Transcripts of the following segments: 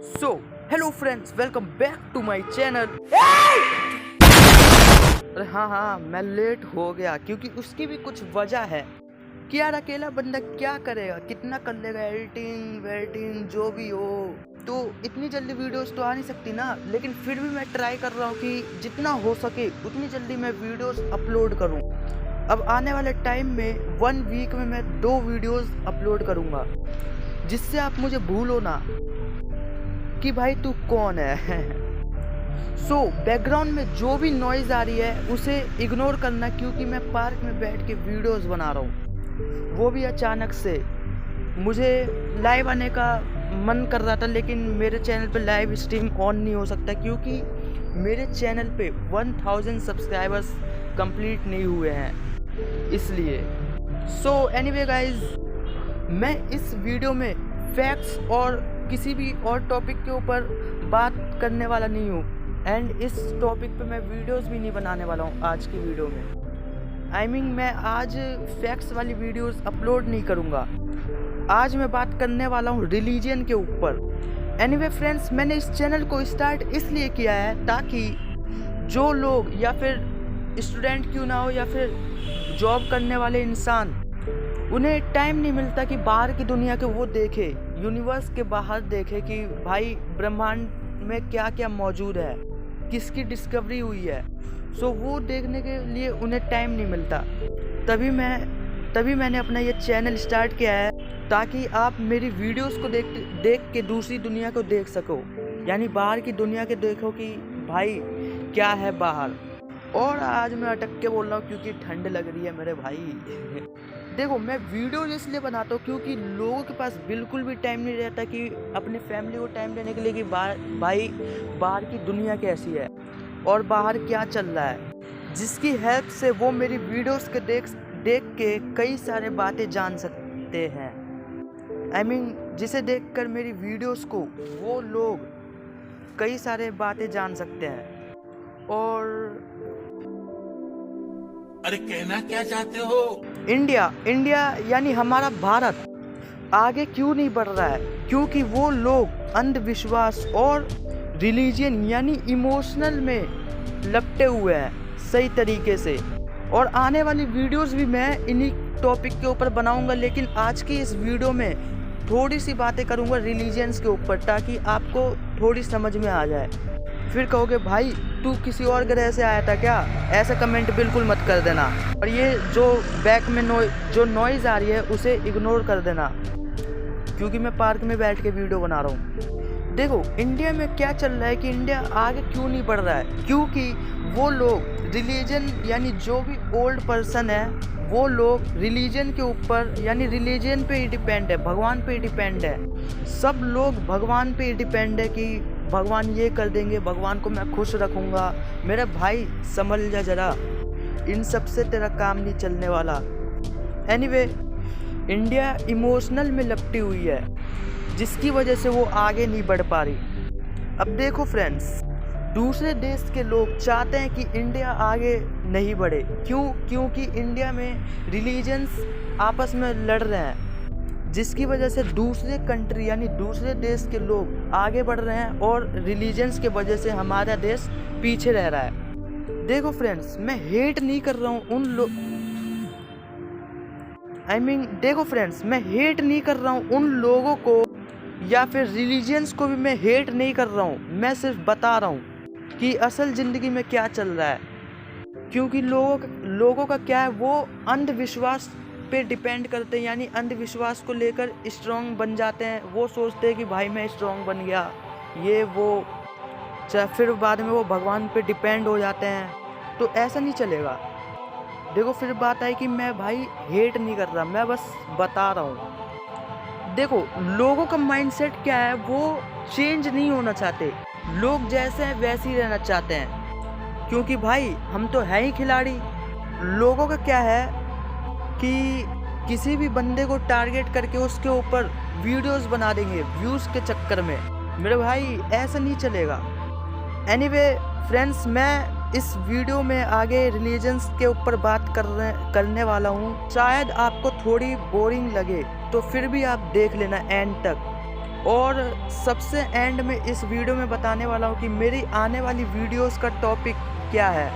So hello friends, welcome back to my channel. अरे हाँ, मैं लेट हो गया क्योंकि उसकी भी कुछ वजह है कि यार अकेला बंदा क्या करेगा, कितना कर लेगा, एडिटिंग वेडिटिंग जो भी हो। तो इतनी जल्दी वीडियोस तो आ नहीं सकती ना, लेकिन फिर भी मैं ट्राई कर रहा हूँ कि जितना हो सके उतनी जल्दी मैं वीडियोस अपलोड करूँ। अब आने वाले टाइम में 1 वीक में मैं 2 वीडियोस अपलोड करूँगा, जिससे आप मुझे भूलो ना कि भाई तू कौन है। सो बैकग्राउंड में जो भी नॉइज़ आ रही है उसे इग्नोर करना, क्योंकि मैं पार्क में बैठ के वीडियोस बना रहा हूँ। वो भी अचानक से मुझे लाइव आने का मन कर रहा था, लेकिन मेरे चैनल पे लाइव स्ट्रीम ऑन नहीं हो सकता क्योंकि मेरे चैनल पे 1000 सब्सक्राइबर्स कंप्लीट नहीं हुए हैं, इसलिए। सो एनीवे गाइज, मैं इस वीडियो में फैक्ट्स और किसी भी और टॉपिक के ऊपर बात करने वाला नहीं हूँ, एंड इस टॉपिक पे मैं वीडियोस भी नहीं बनाने वाला हूँ आज की वीडियो में। मैं आज फैक्ट्स वाली वीडियोस अपलोड नहीं करूँगा। आज मैं बात करने वाला हूँ रिलीजन के ऊपर। एनीवे फ्रेंड्स, मैंने इस चैनल को स्टार्ट इसलिए किया है ताकि जो लोग या फिर स्टूडेंट क्यों ना हो या फिर जॉब करने वाले इंसान, उन्हें टाइम नहीं मिलता कि बाहर की दुनिया के वो देखे, यूनिवर्स के बाहर देखे कि भाई ब्रह्मांड में क्या क्या मौजूद है, किसकी डिस्कवरी हुई है। सो वो देखने के लिए उन्हें टाइम नहीं मिलता। तभी मैंने अपना ये चैनल स्टार्ट किया है ताकि आप मेरी वीडियोस को देख के दूसरी दुनिया को देख सको, यानी बाहर की दुनिया के देखो कि भाई क्या है बाहर। और आज मैं अटक के बोल रहा हूँ क्योंकि ठंड लग रही है मेरे भाई। देखो, मैं वीडियो इसलिए बनाता हूँ क्योंकि लोगों के पास बिल्कुल भी टाइम नहीं रहता कि अपने फैमिली को टाइम देने के लिए कि भाई बाहर की दुनिया कैसी है और बाहर क्या चल रहा है, जिसकी हेल्प से वो मेरी वीडियोस के देख के कई सारे बातें जान सकते हैं। जिसे देखकर मेरी वीडियोस को वो लोग कई सारे बातें जान सकते हैं। और अरे कहना क्या चाहते हो? इंडिया यानी हमारा भारत आगे क्यों नहीं बढ़ रहा है? क्योंकि वो लोग अंधविश्वास और रिलीजन यानी इमोशनल में लपटे हुए हैं सही तरीके से। और आने वाली वीडियोस भी मैं इन्हीं टॉपिक के ऊपर बनाऊंगा, लेकिन आज की इस वीडियो में थोड़ी सी बातें करूंगा रिलीजन्स के ऊपर, ताकि आपको थोड़ी समझ में आ जाए। फिर कहोगे भाई तू किसी और ग्रह से आया था क्या? ऐसा कमेंट बिल्कुल मत कर देना। और ये जो बैक में जो नॉइज़ आ रही है उसे इग्नोर कर देना, क्योंकि मैं पार्क में बैठ के वीडियो बना रहा हूँ। देखो, इंडिया में क्या चल रहा है कि इंडिया आगे क्यों नहीं बढ़ रहा है, क्योंकि वो लोग रिलीजन यानी जो भी ओल्ड पर्सन है वो लोग रिलीजन के ऊपर यानी रिलीजन पे ही डिपेंड है, भगवान पे ही डिपेंड है। सब लोग भगवान पे ही डिपेंड है कि भगवान ये कर देंगे, भगवान को मैं खुश रखूँगा। मेरे भाई संभल जा जरा, इन सब से तेरा काम नहीं चलने वाला। एनीवे, इंडिया इमोशनल में लपटी हुई है, जिसकी वजह से वो आगे नहीं बढ़ पा रही। अब देखो फ्रेंड्स, दूसरे देश के लोग चाहते हैं कि इंडिया आगे नहीं बढ़े। क्योंकि इंडिया में रिलीजन्स आपस में लड़ रहे हैं, जिसकी वजह से दूसरे कंट्री यानी दूसरे देश के लोग आगे बढ़ रहे हैं और रिलीजन्स के वजह से हमारा देश पीछे रह रहा है। देखो फ्रेंड्स, मैं हेट नहीं कर रहा हूँ उन लोगों को या फिर रिलीजन्स को भी मैं हेट नहीं कर रहा हूँ। मैं सिर्फ बता रहा हूँ कि असल ज़िंदगी में क्या चल रहा है। क्योंकि लोगों का क्या है, वो अंधविश्वास पे डिपेंड करते हैं, यानी अंधविश्वास को लेकर स्ट्रॉन्ग बन जाते हैं। वो सोचते हैं कि भाई मैं स्ट्रॉन्ग बन गया, ये वो, फिर बाद में वो भगवान पे डिपेंड हो जाते हैं। तो ऐसा नहीं चलेगा। देखो, फिर बात आई कि मैं भाई हेट नहीं कर रहा, मैं बस बता रहा हूँ। देखो, लोगों का माइंडसेट क्या है, वो चेंज नहीं होना चाहते। लोग जैसे हैं वैसे ही रहना चाहते हैं, क्योंकि भाई हम तो है ही खिलाड़ी। लोगों का क्या है कि किसी भी बंदे को टारगेट करके उसके ऊपर वीडियोस बना देंगे व्यूज़ के चक्कर में। मेरे भाई ऐसा नहीं चलेगा। एनीवे फ्रेंड्स, मैं इस वीडियो में आगे रिलीजन्स के ऊपर बात करने वाला हूँ। शायद आपको थोड़ी बोरिंग लगे, तो फिर भी आप देख लेना एंड तक, और सबसे एंड में इस वीडियो में बताने वाला हूँ कि मेरी आने वाली वीडियोस का टॉपिक क्या है।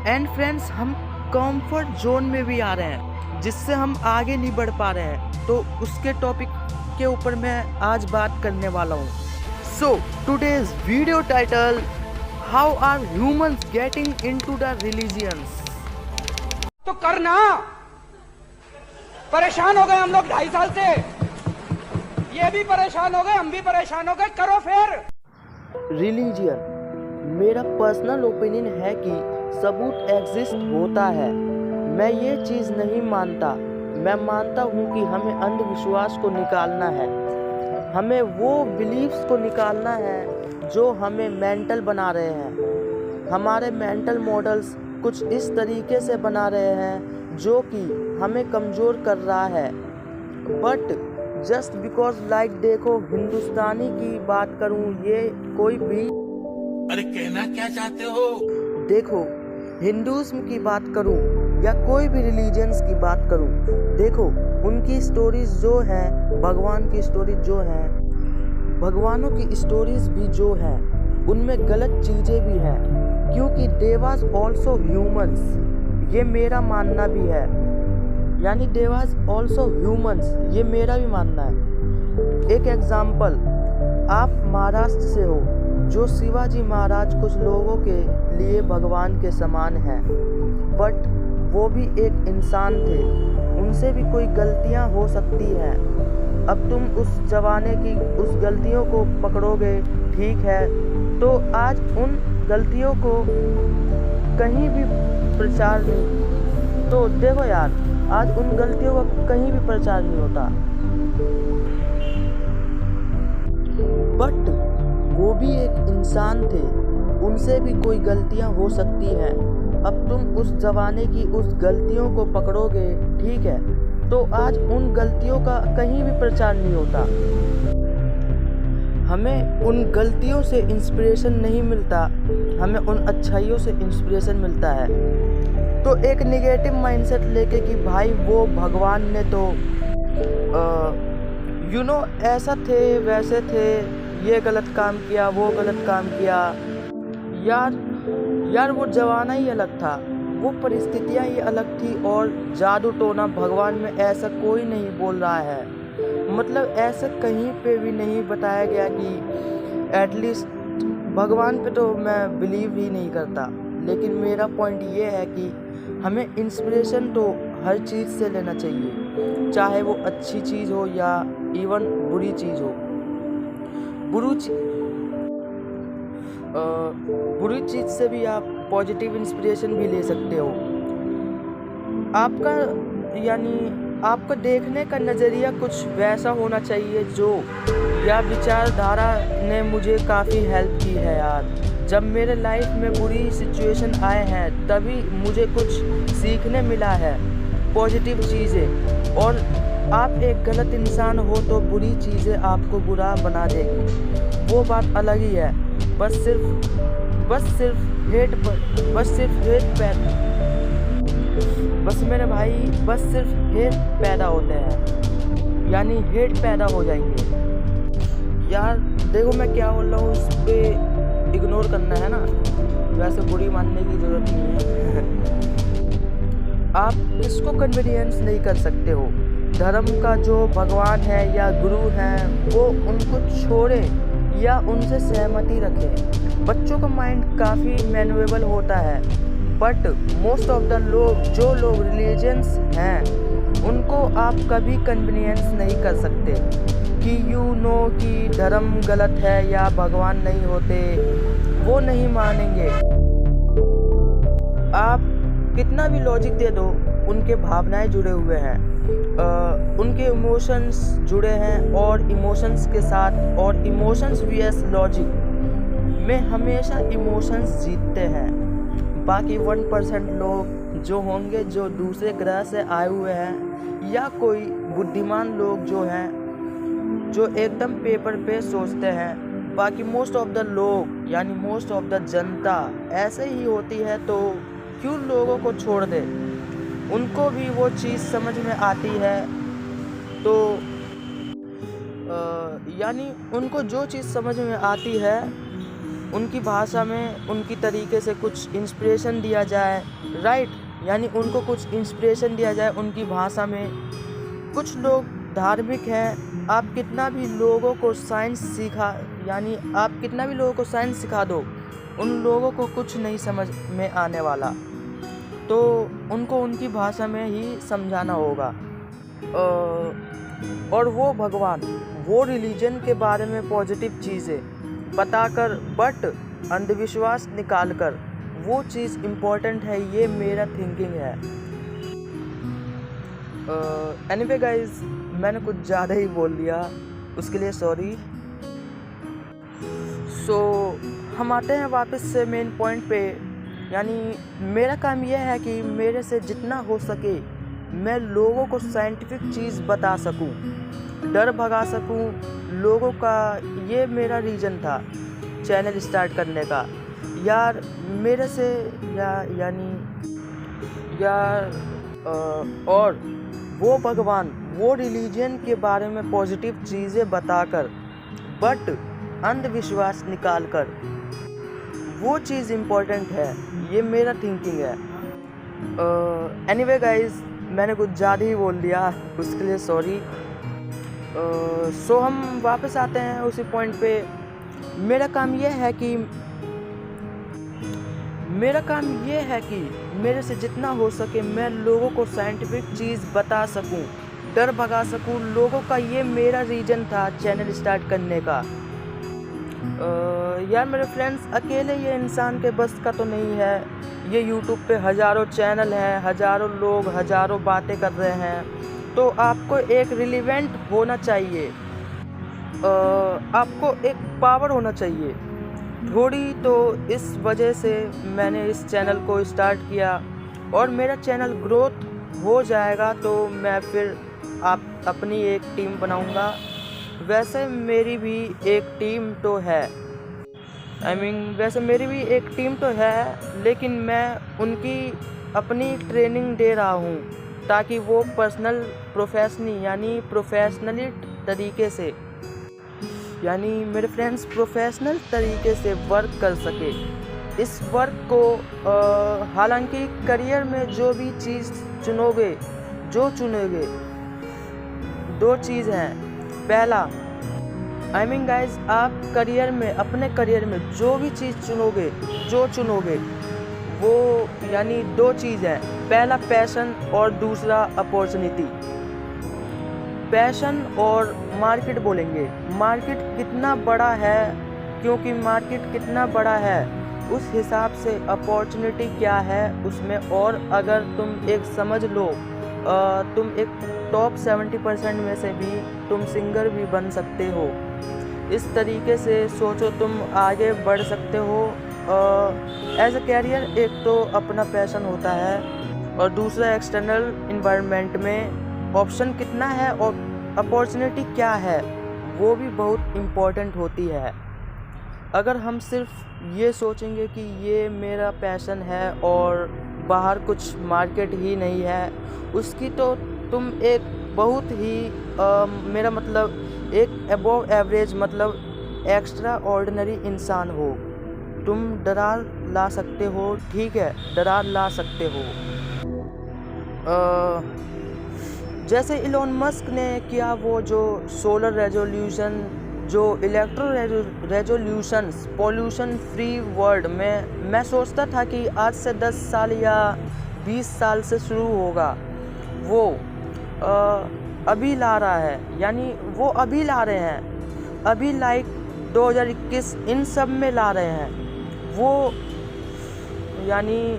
एंड फ्रेंड्स, हम कंफर्ट जोन में भी आ रहे हैं जिससे हम आगे नहीं बढ़ पा रहे हैं, तो उसके टॉपिक के ऊपर मैं आज बात करने वाला हूँ। So today's video title, how are humans getting into the religions. तो करना, परेशान हो गए हम लोग 2.5 साल से, ये भी परेशान हो गए, हम भी परेशान हो गए, करो फिर। रिलीजियन, मेरा पर्सनल ओपिनियन है कि सबूत एग्जिस्ट होता है। मैं ये चीज़ नहीं मानता। मैं मानता हूँ कि हमें अंधविश्वास को निकालना है, हमें वो बिलीफ्स को निकालना है जो हमें मेंटल बना रहे हैं। हमारे मेंटल मॉडल्स कुछ इस तरीके से बना रहे हैं जो कि हमें कमज़ोर कर रहा है। बट जस्ट बिकॉज लाइक देखो, हिंदुस्तानी की बात करूं, ये कोई भी, अरे कहना क्या चाहते हो? देखो हिंदुज़्म की बात करूं या कोई भी रिलीजन्स की बात करूं, देखो उनकी स्टोरीज जो हैं, भगवान की स्टोरीज जो हैं, भगवानों की स्टोरीज भी जो हैं, उनमें गलत चीज़ें भी हैं, क्योंकि दे वाज ऑल्सो ह्यूमंस। ये मेरा मानना भी है, यानी दे वाज ऑल्सो ह्यूमंस, ये मेरा भी मानना है। एक एग्जाम्पल, आप महाराष्ट्र से हो, जो शिवाजी महाराज कुछ लोगों के लिए भगवान के समान हैं, बट वो भी एक इंसान थे, उनसे भी कोई गलतियां हो सकती हैं। अब तुम उस जमाने की उस गलतियों को पकड़ोगे, ठीक है, तो आज उन गलतियों को कहीं भी प्रचार नहीं, तो देखो यार, आज उन गलतियों का कहीं भी प्रचार नहीं होता। बट वो भी एक इंसान थे, उनसे भी कोई गलतियां हो सकती हैं। अब तुम उस ज़माने की उस गलतियों को पकड़ोगे, ठीक है, तो आज उन गलतियों का कहीं भी प्रचार नहीं होता। हमें उन गलतियों से इंस्पिरेशन नहीं मिलता, हमें उन अच्छाइयों से इंस्पिरेशन मिलता है। तो एक नेगेटिव माइंडसेट लेके कि भाई वो भगवान ने तो ऐसा थे, वैसे थे, ये गलत काम किया, वो गलत काम किया। यार वो ज़माना ही अलग था, वो परिस्थितियाँ ही अलग थी, और जादू टोना भगवान में ऐसा कोई नहीं बोल रहा है। मतलब ऐसा कहीं पे भी नहीं बताया गया कि एटलीस्ट भगवान पे तो मैं बिलीव ही नहीं करता। लेकिन मेरा पॉइंट ये है कि हमें इंस्पिरेशन तो हर चीज़ से लेना चाहिए, चाहे वो अच्छी चीज़ हो या इवन बुरी चीज़ हो। बुरी चीज़ से भी आप पॉजिटिव इंस्पिरेशन भी ले सकते हो। आपका देखने का नज़रिया कुछ वैसा होना चाहिए जो, या विचारधारा ने मुझे काफ़ी हेल्प की है यार। जब मेरे लाइफ में बुरी सिचुएशन आए हैं, तभी मुझे कुछ सीखने मिला है, पॉजिटिव चीज़ें। और आप एक गलत इंसान हो तो बुरी चीज़ें आपको बुरा बना देगी, वो बात अलग ही है। बस सिर्फ हेट पैदा होते हैं, यानी हेट पैदा हो जाएंगे। यार देखो मैं क्या बोल रहा हूँ, उस पर इग्नोर करना है ना, वैसे बुरी मानने की ज़रूरत नहीं है। आप किसको कन्वीनियंस नहीं कर सकते हो। धर्म का जो भगवान है या गुरु हैं, वो उनको छोड़े या उनसे सहमति रखें। बच्चों का माइंड काफ़ी मैनुएबल होता है, बट मोस्ट ऑफ द जो लोग रिलीजियंस हैं, उनको आप कभी कन्वीनियंस नहीं कर सकते कि कि धर्म गलत है या भगवान नहीं होते, वो नहीं मानेंगे। आप कितना भी लॉजिक दे दो, उनके भावनाएं जुड़े हुए हैं, उनके इमोशंस जुड़े हैं, और इमोशंस के साथ, और इमोशंस vs लॉजिक में हमेशा इमोशंस जीतते हैं। बाकी 1% लोग जो होंगे जो दूसरे ग्रह से आए हुए हैं, या कोई बुद्धिमान लोग जो हैं, जो एकदम पेपर पे सोचते हैं। बाकी मोस्ट ऑफ द लोग, यानी मोस्ट ऑफ द जनता ऐसे ही होती है, तो क्यों लोगों को छोड़ दे, उनको भी वो चीज़ समझ में आती है। तो यानी उनको जो चीज़ समझ में आती है उनकी भाषा में उनकी तरीके से कुछ इंस्पिरेशन दिया जाए, राइट। यानी उनको कुछ इंस्पिरेशन दिया जाए उनकी भाषा में। कुछ लोग धार्मिक हैं, आप कितना भी लोगों को साइंस सिखा दो, उन लोगों को कुछ नहीं समझ में आने वाला, तो उनको उनकी भाषा में ही समझाना होगा। और वो भगवान, वो रिलीजन के बारे में पॉजिटिव चीज़ें बताकर बट अंधविश्वास निकाल कर, वो चीज़ इम्पोर्टेंट है, ये मेरा थिंकिंग है। एनीवे गाइज, मैंने कुछ ज़्यादा ही बोल दिया, उसके लिए सॉरी। सो हम आते हैं वापस से मेन पॉइंट पे। यानी मेरा काम यह है कि मेरे से जितना हो सके मैं लोगों को साइंटिफिक चीज़ बता सकूं, डर भगा सकूं लोगों का। ये मेरा रीज़न था चैनल स्टार्ट करने का। यार मेरे से और वो भगवान, वो रिलीजन के बारे में पॉजिटिव चीज़ें बताकर बट अंधविश्वास निकाल कर, वो चीज़ इम्पोर्टेंट है, ये मेरा थिंकिंग है। एनीवे गाइज, मैंने कुछ ज़्यादा ही बोल दिया, उसके लिए सॉरी। सो हम वापस आते हैं उसी पॉइंट पे। मेरा काम यह है कि मेरे से जितना हो सके मैं लोगों को साइंटिफिक चीज़ बता सकूं, डर भगा सकूं लोगों का। ये मेरा रीज़न था चैनल स्टार्ट करने का। यार मेरे फ्रेंड्स, अकेले ये इंसान के बस का तो नहीं है। ये यूट्यूब पे हज़ारों चैनल हैं, हज़ारों लोग हज़ारों बातें कर रहे हैं, तो आपको एक रिलेवेंट होना चाहिए, आपको एक पावर होना चाहिए थोड़ी। तो इस वजह से मैंने इस चैनल को स्टार्ट किया, और मेरा चैनल ग्रोथ हो जाएगा तो मैं फिर अपनी एक टीम बनाऊंगा। वैसे मेरी भी एक टीम तो है, लेकिन मैं उनकी अपनी ट्रेनिंग दे रहा हूँ ताकि वो प्रोफेशनली तरीके से, यानी मेरे फ्रेंड्स प्रोफेशनल तरीके से वर्क कर सके। इस वर्क को हालांकि करियर में जो भी चीज़ चुनोगे, दो चीज़ हैं। पहला, गाइज, आप अपने करियर में जो भी चीज़ चुनोगे वो यानी दो चीज़ है। पहला पैशन और दूसरा अपॉर्चुनिटी। पैशन और मार्केट बोलेंगे, मार्केट कितना बड़ा है, क्योंकि मार्केट कितना बड़ा है उस हिसाब से अपॉर्चुनिटी क्या है उसमें। और अगर तुम एक समझ लो, तुम एक टॉप 70% में से भी तुम सिंगर भी बन सकते हो। इस तरीके से सोचो, तुम आगे बढ़ सकते हो। एज ए कैरियर एक तो अपना पैशन होता है, और दूसरा एक्सटर्नल इन्वायरमेंट में ऑप्शन कितना है और अपॉर्चुनिटी क्या है, वो भी बहुत इम्पोर्टेंट होती है। अगर हम सिर्फ ये सोचेंगे कि ये मेरा पैशन है और बाहर कुछ मार्केट ही नहीं है उसकी, तो तुम एक बहुत ही मेरा मतलब एक अबव एवरेज मतलब एक्स्ट्रा ऑर्डिनरी इंसान हो। तुम दरार ला सकते हो, ठीक है, दरार ला सकते हो। जैसे इलोन मस्क ने किया, वो जो सोलर रेजोल्यूशन, जो electro resolutions, pollution free world में मैं सोचता था कि आज से 10 साल या 20 साल से शुरू होगा, वो अभी ला रहा है। यानी वो अभी ला रहे हैं, अभी लाइक 2021 इन सब में ला रहे हैं वो। यानी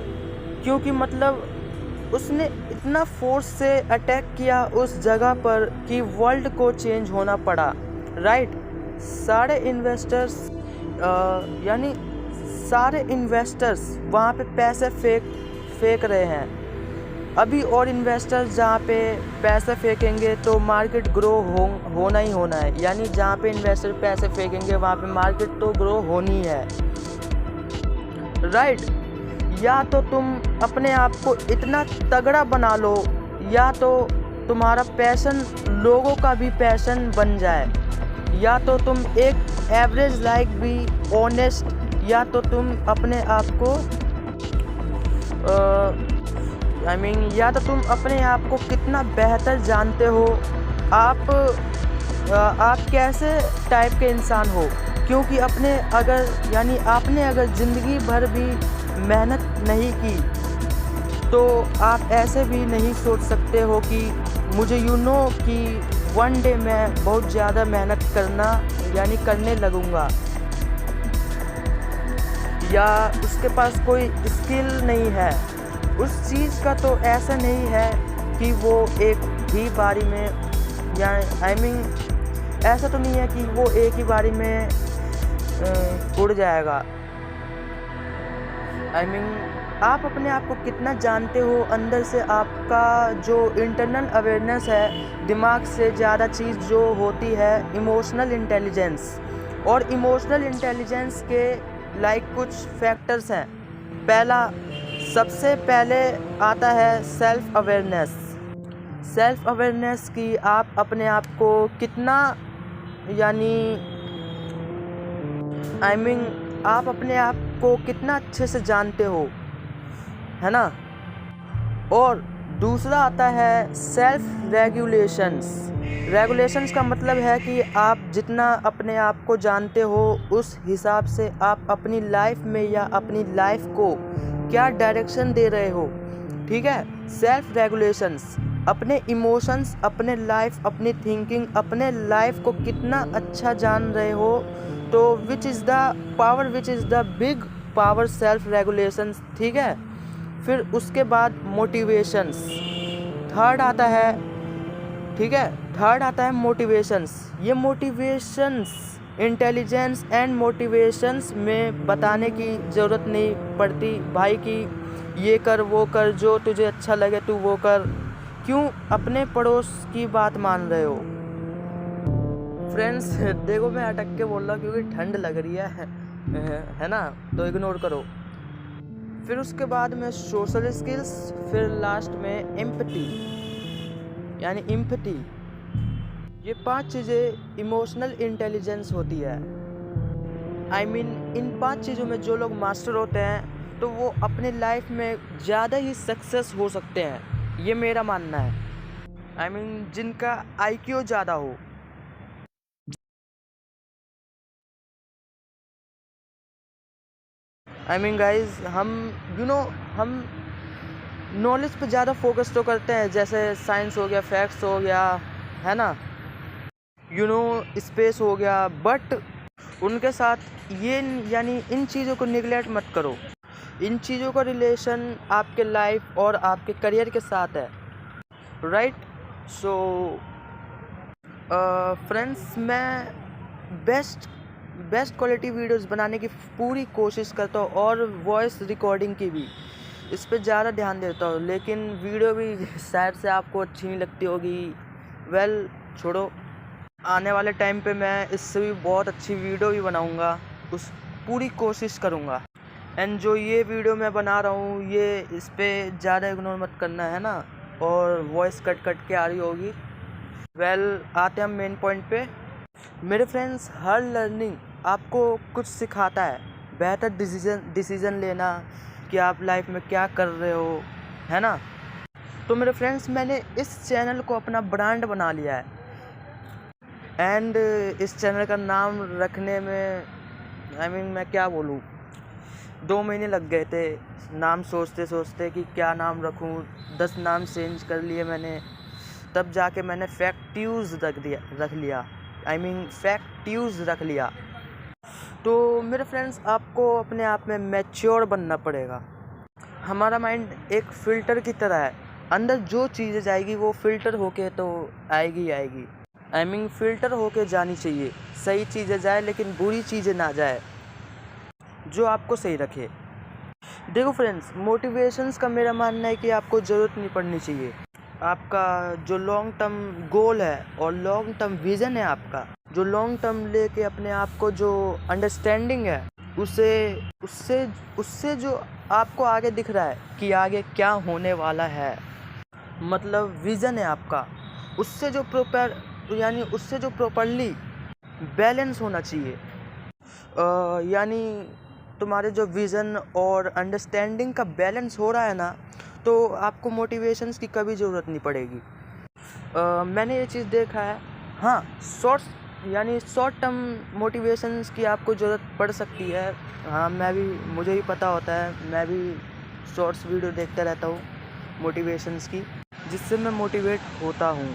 क्योंकि मतलब उसने इतना फोर्स से अटैक किया उस जगह पर कि वर्ल्ड को चेंज होना पड़ा, राइट। सारे इन्वेस्टर्स वहाँ पे पैसे फेंक रहे हैं अभी, और इन्वेस्टर्स जहाँ पे पैसे फेंकेंगे तो मार्केट ग्रो होना ही होना है। यानी जहाँ पे इन्वेस्टर पैसे फेंकेंगे वहाँ पे मार्केट तो ग्रो होनी है, राइट। या तो तुम अपने आप को इतना तगड़ा बना लो, या तो तुम्हारा पैशन लोगों का भी पैशन बन जाए। या तो तुम एक एवरेज लाइक भी ऑनेस्ट, या तो तुम अपने आप को या तो तुम अपने आप को कितना बेहतर जानते हो, आप कैसे टाइप के इंसान हो। क्योंकि आपने अगर ज़िंदगी भर भी मेहनत नहीं की तो आप ऐसे भी नहीं सोच सकते हो कि मुझे कि वन डे मैं बहुत ज़्यादा मेहनत करने लगूँगा, या उसके पास कोई स्किल नहीं है उस चीज़ का। तो ऐसा नहीं है कि वो एक ही बारी में ऐसा तो नहीं है कि वो एक ही बारी में उड़ जाएगा। आप अपने आप को कितना जानते हो अंदर से, आपका जो इंटरनल अवेयरनेस है, दिमाग से ज़्यादा चीज़ जो होती है इमोशनल इंटेलिजेंस। और इमोशनल इंटेलिजेंस के कुछ फैक्टर्स हैं। सबसे पहले आता है सेल्फ अवेयरनेस। सेल्फ अवेयरनेस की आप अपने आप को कितना आप अपने आप को कितना अच्छे से जानते हो, है ना। और दूसरा आता है सेल्फ रेगुलेशंस का मतलब है कि आप जितना अपने आप को जानते हो उस हिसाब से आप अपनी लाइफ में या अपनी लाइफ को क्या डायरेक्शन दे रहे हो, ठीक है। सेल्फ रेगुलेशंस, अपने इमोशंस, अपने लाइफ, अपनी थिंकिंग, अपने लाइफ को कितना अच्छा जान रहे हो, तो which is the big power self regulations, ठीक है। फिर उसके बाद मोटिवेशंस, थर्ड आता है मोटिवेशंस। ये मोटिवेशंस इंटेलिजेंस एंड मोटिवेशंस में बताने की ज़रूरत नहीं पड़ती भाई कि ये कर वो कर, जो तुझे अच्छा लगे तू वो कर। क्यों अपने पड़ोस की बात मान रहे हो। फ्रेंड्स देखो मैं अटक के बोल रहा हूँ क्योंकि ठंड लग रही है ना, तो इग्नोर करो। फिर उसके बाद में सोशल स्किल्स, फिर लास्ट में एम्पैथी। ये 5 चीज़ें इमोशनल इंटेलिजेंस होती है। इन 5 चीज़ों में जो लोग मास्टर होते हैं तो वो अपने लाइफ में ज़्यादा ही सक्सेस हो सकते हैं, ये मेरा मानना है। जिनका IQ ज़्यादा हो। गाइज हम नॉलेज पे ज़्यादा फोकस तो करते हैं, जैसे साइंस हो गया, फैक्ट्स हो गया, है ना, स्पेस हो गया। बट उनके साथ इन चीज़ों को निगलेक्ट मत करो। इन चीज़ों का रिलेशन आपके लाइफ और आपके करियर के साथ है, राइट। सो फ्रेंड्स, मैं बेस्ट क्वालिटी वीडियोस बनाने की पूरी कोशिश करता हूँ और वॉइस रिकॉर्डिंग की भी इस पे ज़्यादा ध्यान देता हूँ। लेकिन वीडियो भी शायद से आपको अच्छी नहीं लगती होगी। छोड़ो, आने वाले टाइम पे मैं इससे भी बहुत अच्छी वीडियो भी बनाऊँगा, उस पूरी कोशिश करूँगा। एंड जो ये वीडियो मैं बना रहा हूँ ये इस पर ज़्यादा इग्नोर मत करना, है ना। और वॉइस कट के आ रही होगी। आते हैं हम मेन पॉइंट पे। मेरे फ्रेंड्स, हर लर्निंग आपको कुछ सिखाता है। बेहतर डिसीज़न लेना कि आप लाइफ में क्या कर रहे हो, है ना। तो मेरे फ्रेंड्स, मैंने इस चैनल को अपना ब्रांड बना लिया है। एंड इस चैनल का नाम रखने में मैं क्या बोलूँ, 2 महीने लग गए थे नाम सोचते कि क्या नाम रखूँ। 10 नाम चेंज कर लिए मैंने, तब जाके मैंने फैक्ट्यूज़ रख लिया। तो मेरे फ्रेंड्स, आपको अपने आप में मैच्योर बनना पड़ेगा। हमारा माइंड एक फ़िल्टर की तरह है, अंदर जो चीज़ें जाएगी वो फ़िल्टर होके तो आएगी। फ़िल्टर होके जानी चाहिए। सही चीज़ें जाए लेकिन बुरी चीज़ें ना जाए, जो आपको सही रखे। देखो फ्रेंड्स, मोटिवेशंस का मेरा मानना है कि आपको ज़रूरत नहीं पड़नी चाहिए। आपका जो लॉन्ग टर्म गोल है और लॉन्ग टर्म विज़न है, आपका जो लॉन्ग टर्म लेके अपने आप को जो अंडरस्टैंडिंग है, उससे जो आपको आगे दिख रहा है कि आगे क्या होने वाला है, मतलब विज़न है आपका, उससे जो प्रॉपरली बैलेंस होना चाहिए। यानी तुम्हारे जो विज़न और अंडरस्टैंडिंग का बैलेंस हो रहा है ना, तो आपको मोटिवेशंस की कभी ज़रूरत नहीं पड़ेगी। मैंने ये चीज़ देखा है। हाँ, शॉर्ट टर्म मोटिवेशंस की आपको ज़रूरत पड़ सकती है। हाँ, मुझे भी पता होता है, मैं भी शॉर्ट्स वीडियो देखता रहता हूँ मोटिवेशंस की, जिससे मैं मोटिवेट होता हूँ।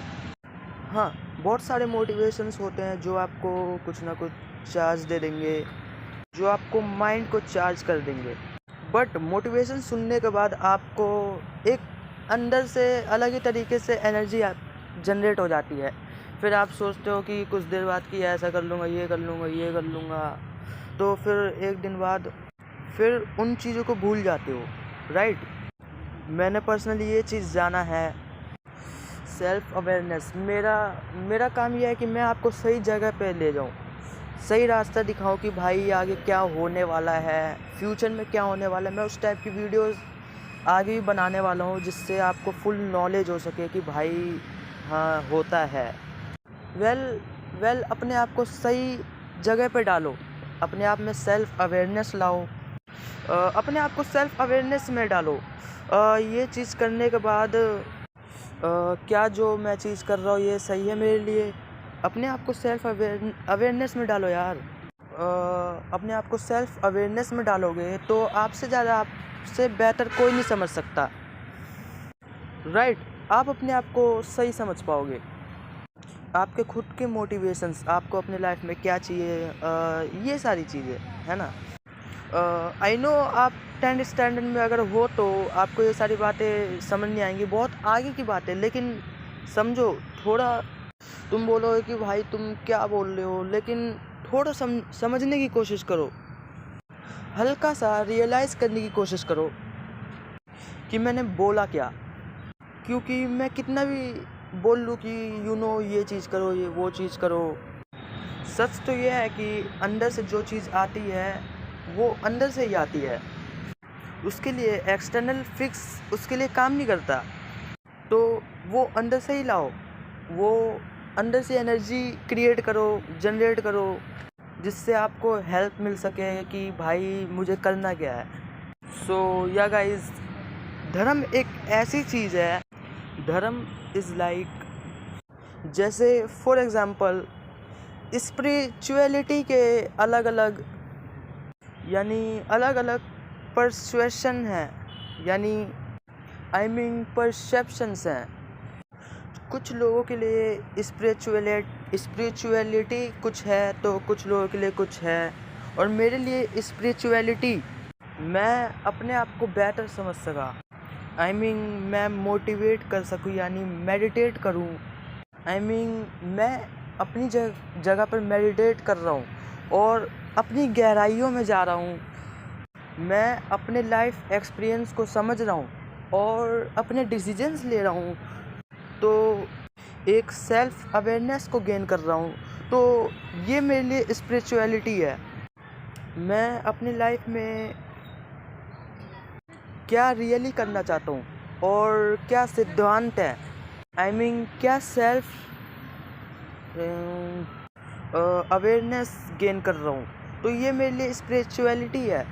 हाँ, बहुत सारे मोटिवेशंस होते हैं जो आपको कुछ ना कुछ चार्ज दे देंगे, जो आपको माइंड को चार्ज कर देंगे। बट मोटिवेशन सुनने के बाद आपको एक अंदर से अलग ही तरीके से एनर्जी जनरेट हो जाती है। फिर आप सोचते हो कि कुछ देर बाद कि ऐसा कर लूँगा, ये कर लूँगा, ये कर लूँगा, तो फिर एक दिन बाद फिर उन चीज़ों को भूल जाते हो, राइट? मैंने पर्सनली ये चीज़ जाना है। सेल्फ अवेयरनेस मेरा काम यह है कि मैं आपको सही जगह पे ले जाऊँ, सही रास्ता दिखाऊं कि भाई आगे क्या होने वाला है, फ्यूचर में क्या होने वाला है। मैं उस टाइप की वीडियोस आगे भी बनाने वाला हूँ जिससे आपको फुल नॉलेज हो सके कि भाई हाँ होता है। वेल अपने आप को सही जगह पे डालो, अपने आप में सेल्फ अवेयरनेस लाओ, अपने आप को सेल्फ अवेयरनेस में डालो। ये चीज़ करने के बाद क्या जो मैं चीज़ कर रहा हूँ ये सही है मेरे लिए, अपने आप को सेल्फ अवेयरनेस में डालो यार। अपने आप को सेल्फ अवेयरनेस में डालोगे तो आपसे ज़्यादा आपसे बेहतर कोई नहीं समझ सकता, राइट? आप अपने आप को सही समझ पाओगे, आपके खुद के मोटिवेशंस, आपको अपने लाइफ में क्या चाहिए, ये सारी चीज़ें, है ना? आई नो आप 10th स्टैंडर्ड में अगर हो तो आपको ये सारी बातें समझ नहीं आएंगी, बहुत आगे की बातें, लेकिन समझो थोड़ा। तुम बोलोगे कि भाई तुम क्या बोल रहे हो, लेकिन थोड़ा समझने की कोशिश करो, हल्का सा रियलाइज़ करने की कोशिश करो कि मैंने बोला क्या। क्योंकि मैं कितना भी बोल लूँ कि ये चीज़ करो, ये वो चीज़ करो, सच तो ये है कि अंदर से जो चीज़ आती है वो अंदर से ही आती है। उसके लिए एक्सटर्नल फिक्स उसके लिए काम नहीं करता, तो वो अंदर से ही लाओ, वो अंदर से एनर्जी क्रिएट करो, जनरेट करो, जिससे आपको हेल्प मिल सके कि भाई मुझे करना क्या है। सो या गाइस, धर्म एक ऐसी चीज़ है, धर्म इज़ लाइक, जैसे फॉर एग्ज़ाम्पल स्पिरिचुअलिटी के अलग अलग परसुएशन है, यानी परसेप्शंस हैं। कुछ लोगों के लिए स्पिरिचुअलिटी कुछ है तो कुछ लोगों के लिए कुछ है, और मेरे लिए स्पिरिचुअलिटी, मैं अपने आप को बेटर समझ सका, मैं मोटिवेट कर सकूँ, यानी मेडिटेट करूँ। मैं अपनी जगह पर मेडिटेट कर रहा हूँ और अपनी गहराइयों में जा रहा हूँ। मैं अपने लाइफ एक्सपीरियंस को समझ रहा हूँ और अपने डिसीजंस ले रहा हूँ, तो एक सेल्फ अवेयरनेस को गेन कर रहा हूँ। तो ये मेरे लिए स्पिरिचुअलिटी है। मैं अपनी लाइफ में क्या रियली करना चाहता हूँ और क्या सिद्धांत है, क्या सेल्फ अवेयरनेस गेन कर रहा हूँ, तो ये मेरे लिए स्पिरिचुअलिटी है।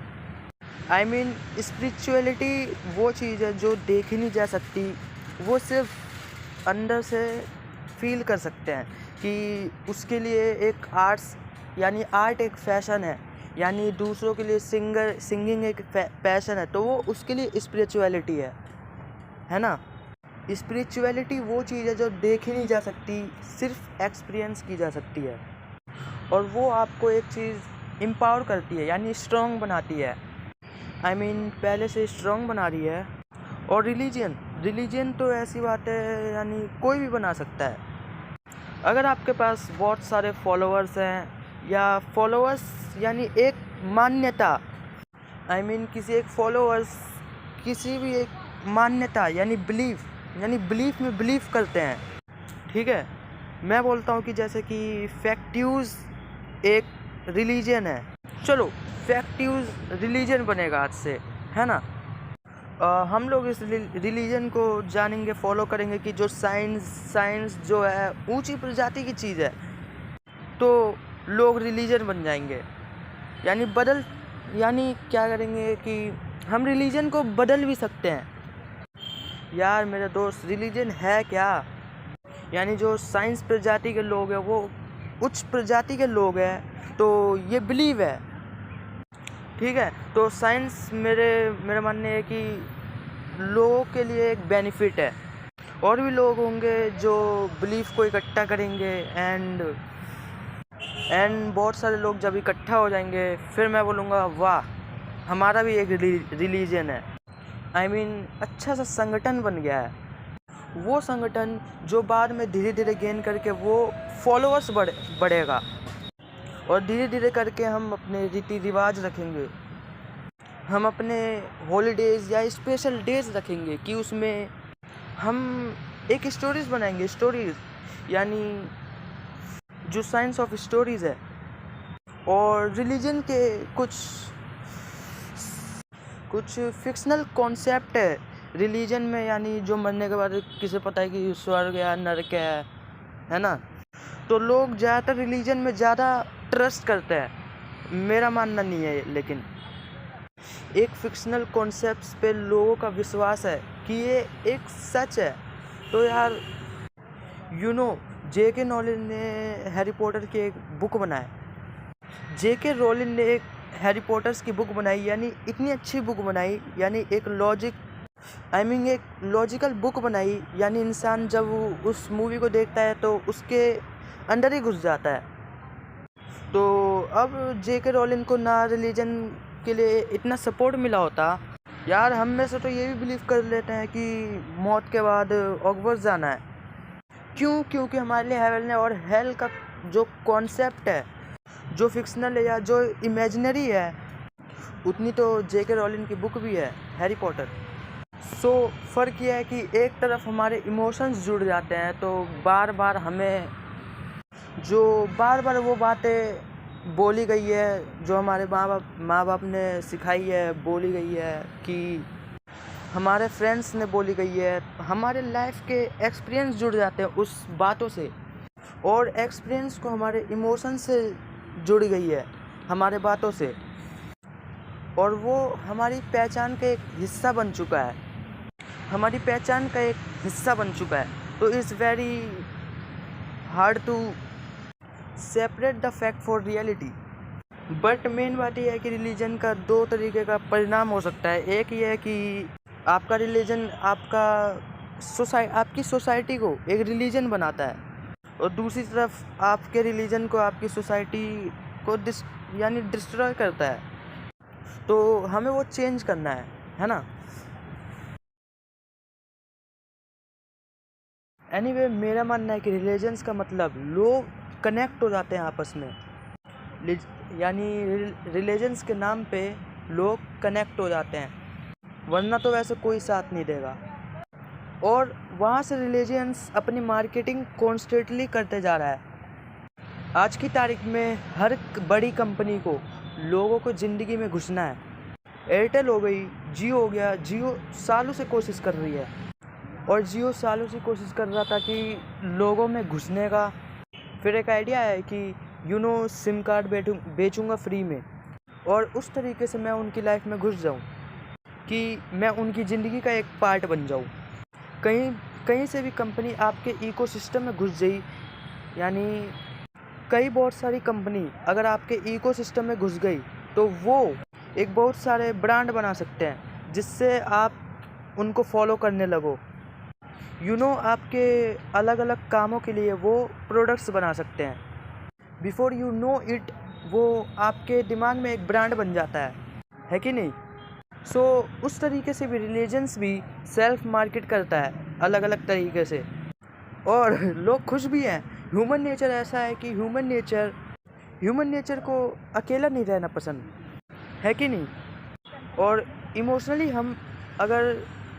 स्पिरिचुअलिटी वो चीज़ है जो देखी नहीं जा सकती, वो सिर्फ अंदर से फील कर सकते हैं कि उसके लिए एक आर्ट एक फैशन है, यानी दूसरों के लिए सिंगिंग एक पैशन है, तो वो उसके लिए स्पिरिचुअलिटी है ना? स्पिरिचुअलिटी वो चीज़ है जो देखी नहीं जा सकती, सिर्फ एक्सपीरियंस की जा सकती है, और वो आपको एक चीज़ एम्पावर करती है, यानी स्ट्रॉन्ग बनाती है। पहले से स्ट्रॉन्ग बना रही है। और रिलीजन तो ऐसी बात है, यानी कोई भी बना सकता है। अगर आपके पास बहुत सारे फॉलोअर्स हैं, या फॉलोअर्स यानी एक मान्यता, किसी भी एक मान्यता, यानी बिलीफ में बिलीव करते हैं, ठीक है? मैं बोलता हूँ कि जैसे कि फैक्ट्यूज़ एक रिलीजन है, चलो फैक्ट्यूज़ रिलीजन बनेगा आज से, है ना? हम लोग इस रिलीजन को जानेंगे, फॉलो करेंगे कि जो साइंस जो है ऊंची प्रजाति की चीज़ है, तो लोग रिलीजन बन जाएंगे। यानी क्या करेंगे कि हम रिलीजन को बदल भी सकते हैं। यार मेरे दोस्त, रिलीजन है क्या? यानी जो साइंस प्रजाति के लोग हैं, वो उच्च प्रजाति के लोग हैं, तो ये बिलीव है, ठीक है। तो साइंस मेरे मानने है कि लोगों के लिए एक बेनिफिट है। और भी लोग होंगे जो बिलीफ को इकट्ठा करेंगे एंड बहुत सारे लोग जब इकट्ठा हो जाएंगे, फिर मैं बोलूँगा वाह, हमारा भी एक रिलीजन है। I mean, अच्छा सा संगठन बन गया है। वो संगठन जो बाद में धीरे धीरे गेन करके वो फॉलोअर्स बढ़ेगा, और धीरे धीरे करके हम अपने रीति रिवाज रखेंगे, हम अपने हॉलीडेज़ या स्पेशल डेज रखेंगे कि उसमें हम एक स्टोरीज़ बनाएंगे। स्टोरीज़ यानी जो साइंस ऑफ स्टोरीज़ है, और रिलीजन के कुछ फिक्शनल कॉन्सेप्ट है रिलीजन में। यानी जो मरने के बाद किसे पता है कि स्वर्ग या नरक है ना। तो लोग ज़्यादातर रिलीजन में ज़्यादा ट्रस्ट करते हैं, मेरा मानना नहीं है, लेकिन एक फिक्शनल कॉन्सेप्ट्स पे लोगों का विश्वास है कि ये एक सच है। तो यार J.K. रोलिंग ने हैरी पॉटर की एक बुक बनाई। J.K. रोलिंग ने एक हैरी पॉटर्स की बुक बनाई, यानी इतनी अच्छी बुक बनाई, यानी एक लॉजिकल बुक बनाई। यानी इंसान जब उस मूवी को देखता है तो उसके अंदर ही घुस जाता है। तो अब J.K. रोलिंग को ना रिलीजन के लिए इतना सपोर्ट मिला होता, यार हम में से तो ये भी बिलीव कर लेते हैं कि मौत के बाद हॉगवर्ट्स जाना है। क्योंकि हमारे लिए हेवन है, और हेल का जो कॉन्सेप्ट है, जो फिक्शनल है या जो इमेजिनरी है, उतनी तो J.K. रोलिंग की बुक भी है, हैरी पॉटर। सो फ़र्क यह है कि एक तरफ हमारे इमोशंस जुड़ जाते हैं, तो बार बार वो बातें बोली गई है जो हमारे माँ बाप ने सिखाई है, बोली गई है, कि हमारे फ्रेंड्स ने बोली गई है, हमारे लाइफ के एक्सपीरियंस जुड़ जाते हैं उस बातों से, और एक्सपीरियंस को हमारे इमोशन से जुड़ गई है, हमारे बातों से, और वो हमारी पहचान का एक हिस्सा बन चुका है, तो it's very hard to separate the fact for reality. But main बात यह है कि रिलीजन का दो तरीके का परिणाम हो सकता है। एक ये है कि आपका रिलीजन आपकी सोसाइटी को एक रिलीजन बनाता है, और दूसरी तरफ आपके रिलीजन को आपकी सोसाइटी को डिस्ट्रॉय करता है। तो हमें वो चेंज करना है ना। एनीवे, मेरा मानना है कि रिलीजन्स का मतलब लोग कनेक्ट हो जाते हैं आपस में, यानी रिलीजन्स के नाम पे लोग कनेक्ट हो जाते हैं, वरना तो वैसे कोई साथ नहीं देगा। और वहाँ से रिलीजन्स अपनी मार्केटिंग कॉन्स्टेंटली करते जा रहा है। आज की तारीख में हर बड़ी कंपनी को लोगों को ज़िंदगी में घुसना है। एयरटेल हो गई, जियो हो गया, जियो सालों से कोशिश कर रही है, और जियो सालों से कोशिश कर रहा था कि लोगों में घुसने का। फिर एक आइडिया है कि सिम कार्ड बेचूंगा फ्री में, और उस तरीके से मैं उनकी लाइफ में घुस जाऊं कि मैं उनकी ज़िंदगी का एक पार्ट बन जाऊं। कहीं से भी कंपनी आपके इकोसिस्टम में घुस जाई, यानी बहुत सारी कंपनी अगर आपके इकोसिस्टम में घुस गई तो वो एक बहुत सारे ब्रांड बना सकते हैं, जिससे आप उनको फॉलो करने लगो। आपके अलग अलग कामों के लिए वो प्रोडक्ट्स बना सकते हैं। बिफोर यू नो इट, वो आपके दिमाग में एक ब्रांड बन जाता है कि नहीं। सो उस तरीके से भी रिलीजन्स भी सेल्फ मार्केट करता है अलग अलग तरीके से, और लोग खुश भी हैं। ह्यूमन नेचर ऐसा है कि ह्यूमन नेचर को अकेला नहीं रहना पसंद है कि नहीं। और इमोशनली हम अगर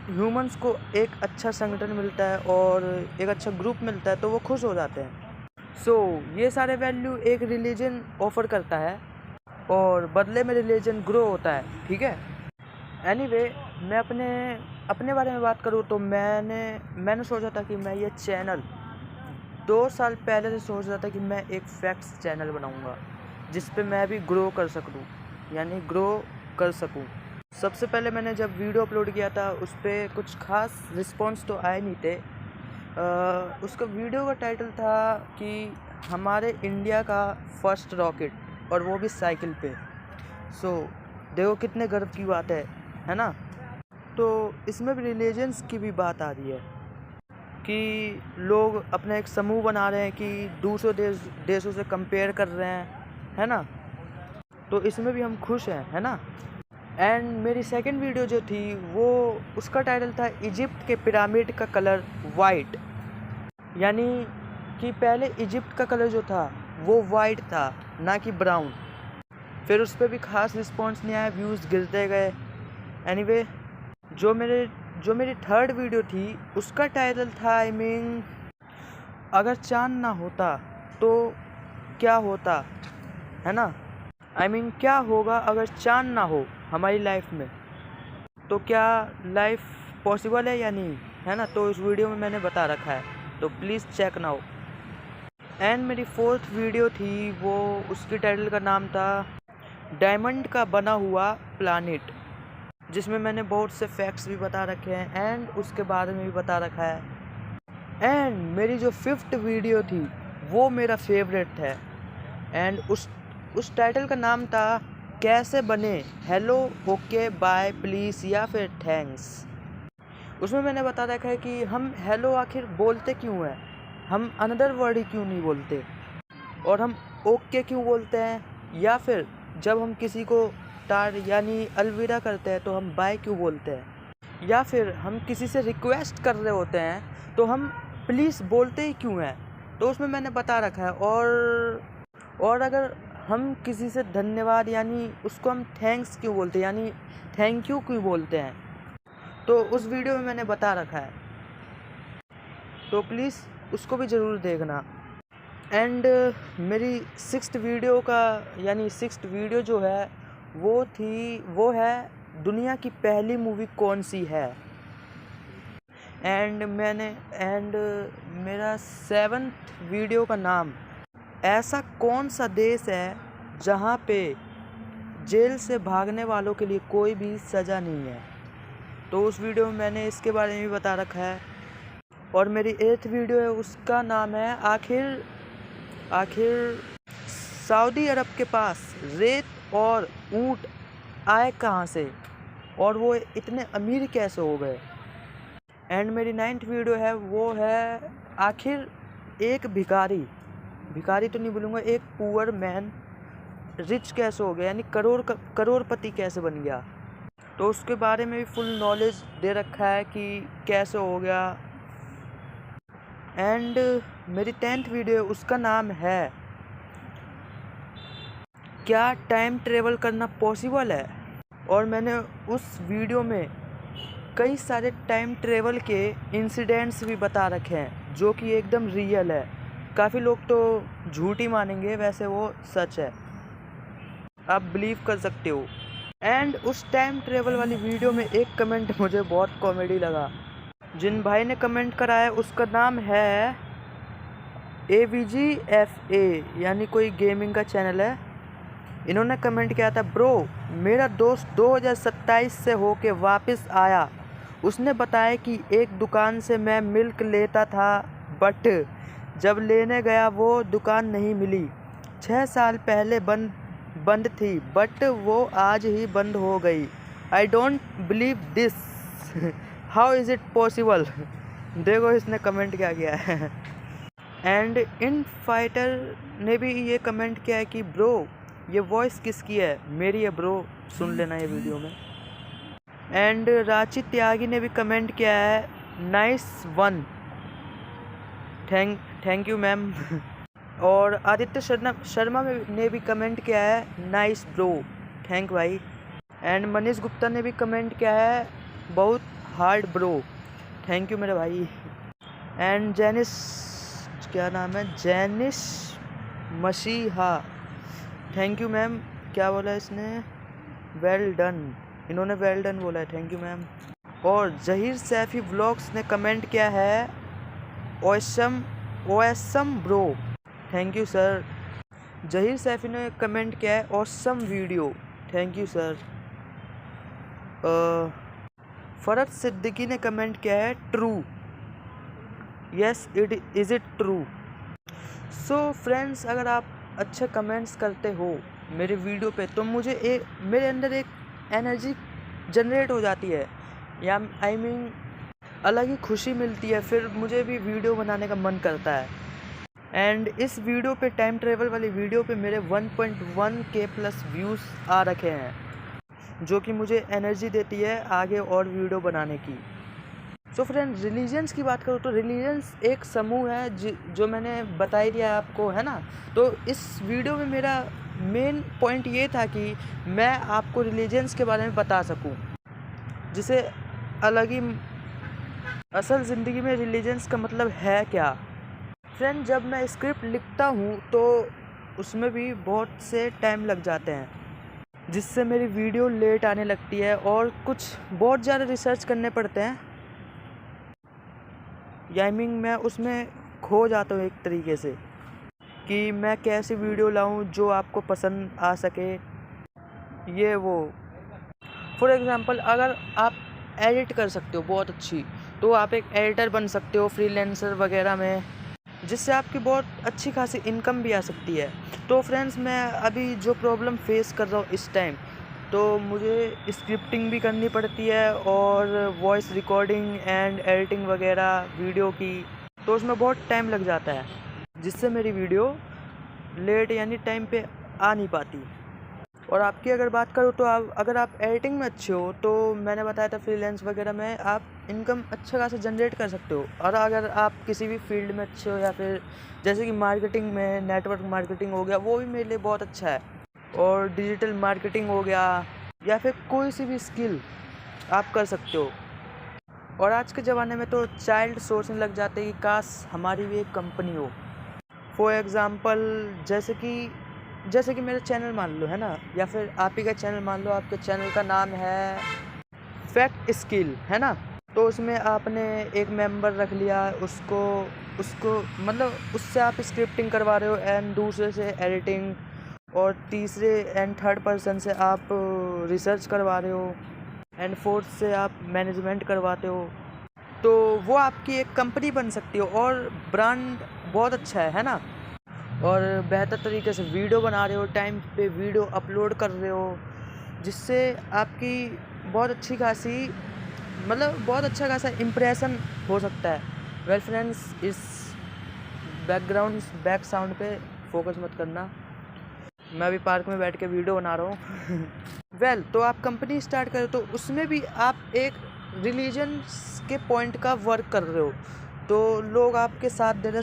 ह्यूमंस को एक अच्छा संगठन मिलता है और एक अच्छा ग्रुप मिलता है तो वो खुश हो जाते हैं। सो ये सारे वैल्यू एक रिलीजन ऑफर करता है, और बदले में रिलीजन ग्रो होता है, ठीक है। एनीवे, मैं अपने बारे में बात करूँ तो मैंने सोचा था कि मैं ये चैनल 2 साल पहले से सोच रहा था कि मैं एक फैक्ट्स चैनल बनाऊंगा जिस पे मैं भी ग्रो कर सकूं। सबसे पहले मैंने जब वीडियो अपलोड किया था उस पर कुछ खास रिस्पॉन्स तो आए नहीं थे। उसका वीडियो का टाइटल था कि हमारे इंडिया का फर्स्ट रॉकेट, और वो भी साइकिल पे। देखो कितने गर्व की बात है ना। तो इसमें भी रिलीजन्स की भी बात आ रही है कि लोग अपना एक समूह बना रहे हैं कि दूसरे देशों से कंपेयर कर रहे हैं, है ना। तो इसमें भी हम खुश हैं, है ना। एंड मेरी सेकंड वीडियो जो थी वो उसका टाइटल था इजिप्ट के पिरामिड का कलर वाइट, यानी कि पहले इजिप्ट का कलर जो था वो वाइट था, ना कि ब्राउन। फिर उस पर भी खास रिस्पॉन्स नहीं आया, व्यूज़ गिरते गए। एनीवे, जो मेरी थर्ड वीडियो थी उसका टाइटल था अगर चांद ना होता तो क्या होता, है ना। क्या होगा अगर चांद ना हो हमारी लाइफ में, तो क्या लाइफ पॉसिबल है या नहीं, है ना। तो इस वीडियो में मैंने बता रखा है, तो प्लीज़ चेक नाउ। एंड मेरी फोर्थ वीडियो थी वो उसकी टाइटल का नाम था डायमंड का बना हुआ प्लानिट, जिसमें मैंने बहुत से फैक्ट्स भी बता रखे हैं एंड उसके बारे में भी बता रखा है। एंड मेरी जो फिफ्थ वीडियो थी वो मेरा फेवरेट है एंड उस टाइटल का नाम था कैसे बने हेलो, ओके, बाय, प्लीज़ या फिर थैंक्स। उसमें मैंने बता रखा है कि हम हेलो आखिर बोलते क्यों हैं, हम अनदर वर्ड ही क्यों नहीं बोलते, और हम ओके क्यों बोलते हैं, या फिर जब हम किसी को टार यानी अलविदा करते हैं तो हम बाय क्यों बोलते हैं, या फिर हम किसी से रिक्वेस्ट कर रहे होते हैं तो हम प्लीज़ बोलते ही क्यों हैं। तो उसमें मैंने बता रखा है। और अगर हम किसी से धन्यवाद यानी उसको हम थैंक्स क्यों बोलते हैं, यानी थैंक यू क्यों बोलते हैं, तो उस वीडियो में मैंने बता रखा है, तो प्लीज़ उसको भी ज़रूर देखना। एंड मेरी सिक्स्थ वीडियो जो है वो है दुनिया की पहली मूवी कौन सी है। एंड मेरा सेवन्थ वीडियो का नाम ऐसा कौन सा देश है जहाँ पे जेल से भागने वालों के लिए कोई भी सज़ा नहीं है, तो उस वीडियो में मैंने इसके बारे में भी बता रखा है। और मेरी एट्थ वीडियो है उसका नाम है आखिर सऊदी अरब के पास रेत और ऊंट आए कहाँ से, और वो इतने अमीर कैसे हो गए। एंड मेरी नाइन्थ वीडियो है वो है आखिर एक भिखारी तो नहीं बोलूँगा, एक पुअर मैन रिच कैसे हो गया, यानी करोड़पति कैसे बन गया। तो उसके बारे में भी फुल नॉलेज दे रखा है कि कैसे हो गया। एंड मेरी 10th वीडियो उसका नाम है क्या टाइम ट्रेवल करना पॉसिबल है, और मैंने उस वीडियो में कई सारे टाइम ट्रेवल के इंसिडेंट्स भी बता रखे हैं जो कि एकदम रियल है। काफ़ी लोग तो झूठ ही मानेंगे, वैसे वो सच है, आप बिलीव कर सकते हो। एंड उस टाइम ट्रेवल वाली वीडियो में एक कमेंट मुझे बहुत कॉमेडी लगा। जिन भाई ने कमेंट करा है उसका नाम है AVGFA, यानी कोई गेमिंग का चैनल है। इन्होंने कमेंट किया था, ब्रो मेरा दोस्त 2027 से होके वापस आया, उसने बताया कि एक दुकान से मैं मिल्क लेता था बट जब लेने गया वो दुकान नहीं मिली। 6 साल पहले बंद थी बट वो आज ही बंद हो गई। I don't believe this, how is it possible. देखो इसने कमेंट क्या किया है। एंड इन फाइटर ने भी ये कमेंट किया है कि ब्रो ये वॉइस किसकी है, मेरी है ब्रो, सुन लेना ये वीडियो में। एंड रांची त्यागी ने भी कमेंट किया है nice one, thank you ma'am. और आदित्य शर्मा ने भी कमेंट किया है नाइस ब्रो, थैंक भाई। एंड मनीष गुप्ता ने भी कमेंट किया है बहुत हार्ड ब्रो, थैंक यू मेरे भाई। एंड जेनिस, क्या नाम है, जेनिस मसीहा, थैंक यू मैम। क्या बोला इसने, वेल डन, इन्होंने वेल डन बोला है, थैंक यू मैम। और जहीर सैफी व्लॉग्स ने कमेंट किया है awesome awesome bro, thank you sir. Zaheer Saifi ने कमेंट किया है awesome video, thank you sir. Farhat Siddiqui ने कमेंट किया है true, yes it true. So friends, अगर आप अच्छे कमेंट्स करते हो मेरे वीडियो पे तो मुझे मेरे अंदर एक एनर्जी जनरेट हो जाती है, या आई मीन अलग ही खुशी मिलती है, फिर मुझे भी वीडियो बनाने का मन करता है। एंड इस वीडियो पे, टाइम ट्रेवल वाली वीडियो पे मेरे 1.1K प्लस व्यूज़ आ रखे हैं, जो कि मुझे एनर्जी देती है आगे और वीडियो बनाने की। सो फ्रेंड, रिलीजन्स की बात करूँ तो रिलीजन्स एक समूह है जो मैंने बता ही दिया आपको, है ना। तो इस वीडियो में मेरा मेन पॉइंट ये था कि मैं आपको रिलीजन्स के बारे में बता सकूं, जिसे अलग ही असल ज़िंदगी में रिलीजन्स का मतलब है क्या। फ्रेंड, जब मैं स्क्रिप्ट लिखता हूँ तो उसमें भी बहुत से टाइम लग जाते हैं, जिससे मेरी वीडियो लेट आने लगती है और कुछ बहुत ज़्यादा रिसर्च करने पड़ते हैं, या मीन मैं उसमें खो जाता हूँ एक तरीके से कि मैं कैसी वीडियो लाऊं जो आपको पसंद आ सके। ये वो फॉर एग्ज़ाम्पल, अगर आप एडिट कर सकते हो बहुत अच्छी, तो आप एक एडिटर बन सकते हो फ्रीलांसर वगैरह में, जिससे आपकी बहुत अच्छी खासी इनकम भी आ सकती है। तो फ्रेंड्स, मैं अभी जो प्रॉब्लम फेस कर रहा हूँ इस टाइम, तो मुझे स्क्रिप्टिंग भी करनी पड़ती है और वॉइस रिकॉर्डिंग एंड एडिटिंग वगैरह वीडियो की, तो उसमें बहुत टाइम लग जाता है, जिससे मेरी वीडियो लेट यानी टाइम पे आ नहीं पाती। और आपकी अगर बात करूँ तो अगर आप एडिटिंग में अच्छे हो, तो मैंने बताया था फ्रीलांस वगैरह में आप इनकम अच्छा खासा जनरेट कर सकते हो। और अगर आप किसी भी फील्ड में अच्छे हो, या फिर जैसे कि मार्केटिंग में नेटवर्क मार्केटिंग हो गया, वो भी मेरे लिए बहुत अच्छा है, और डिजिटल मार्केटिंग हो गया, या फिर कोई सी भी स्किल आप कर सकते हो। और आज के ज़माने में तो चाइल्ड सोचने लग जाते हैं कि काश हमारी भी एक कंपनी हो। फॉर एग्ज़ाम्पल, जैसे कि मेरा चैनल मान लो, है ना, या फिर आप ही का चैनल मान लो, आपके चैनल का नाम है फैक्ट स्किल, है ना। तो उसमें आपने एक मेंबर रख लिया, उसको मतलब उससे आप स्क्रिप्टिंग करवा रहे हो, एंड दूसरे से एडिटिंग, और तीसरे एंड थर्ड पर्सन से आप रिसर्च करवा रहे हो, एंड फोर्थ से आप मैनेजमेंट करवाते हो, तो वो आपकी एक कंपनी बन सकती हो, और ब्रांड बहुत अच्छा है ना। और बेहतर तरीके से वीडियो बना रहे हो, टाइम पे वीडियो अपलोड कर रहे हो, जिससे आपकी बहुत अच्छा खासा इम्प्रेशन हो सकता है। वेल फ्रेंड्स, इस बैक साउंड पे फोकस मत करना, मैं अभी पार्क में बैठ के वीडियो बना रहा हूँ। तो आप कंपनी स्टार्ट करो, तो उसमें भी आप एक रिलीजन के पॉइंट का वर्क कर रहे हो, तो लोग आपके साथ दे रहे,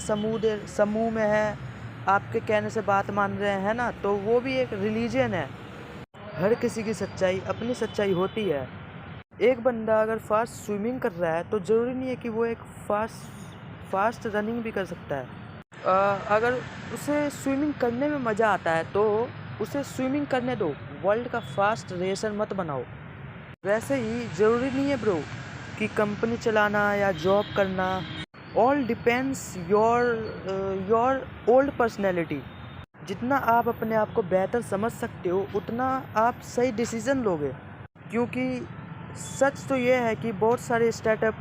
समूह में है, आपके कहने से बात मान रहे हैं ना, तो वो भी एक रिलीजन है। हर किसी की सच्चाई अपनी सच्चाई होती है। एक बंदा अगर फास्ट स्विमिंग कर रहा है, तो ज़रूरी नहीं है कि वो एक फास्ट रनिंग भी कर सकता है। अगर उसे स्विमिंग करने में मज़ा आता है, तो उसे स्विमिंग करने दो, वर्ल्ड का फास्ट रेसर मत बनाओ। वैसे ही ज़रूरी नहीं है ब्रो कि कंपनी चलाना या जॉब करना, all depends your old personality. जितना आप अपने आप को बेहतर समझ सकते हो, उतना आप सही डिसीज़न लोगे, क्योंकि सच तो ये है कि बहुत सारे स्टार्टअप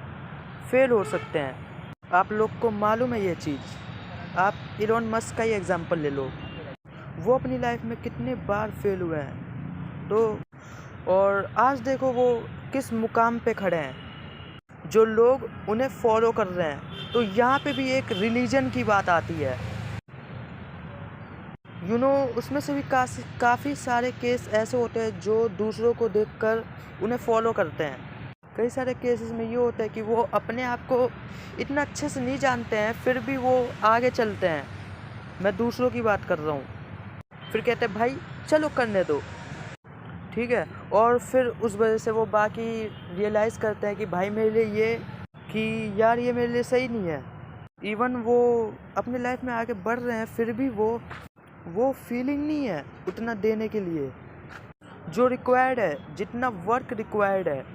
फेल हो सकते हैं। आप लोग को मालूम है ये चीज़। आप इलॉन मस्क का ही एग्जांपल ले लो, वो अपनी लाइफ में कितने बार फेल हुए हैं, तो और आज देखो वो किस मुकाम पे खड़े हैं, जो लोग उन्हें फॉलो कर रहे हैं। तो यहाँ पे भी एक रिलीजन की बात आती है, उसमें से भी काफ़ी सारे केस ऐसे होते हैं जो दूसरों को देखकर उन्हें फॉलो करते हैं। कई सारे केसेस में ये होता है कि वो अपने आप को इतना अच्छे से नहीं जानते हैं, फिर भी वो आगे चलते हैं। मैं दूसरों की बात कर रहा हूँ। फिर कहते हैं भाई चलो करने दो, ठीक है, और फिर उस वजह से वो बाकी रियलाइज़ करते हैं कि भाई मेरे लिए ये मेरे लिए सही नहीं है। इवन वो अपने लाइफ में आगे बढ़ रहे हैं, फिर भी वो फीलिंग नहीं है उतना देने के लिए जो रिक्वायर्ड है, जितना वर्क रिक्वायर्ड है।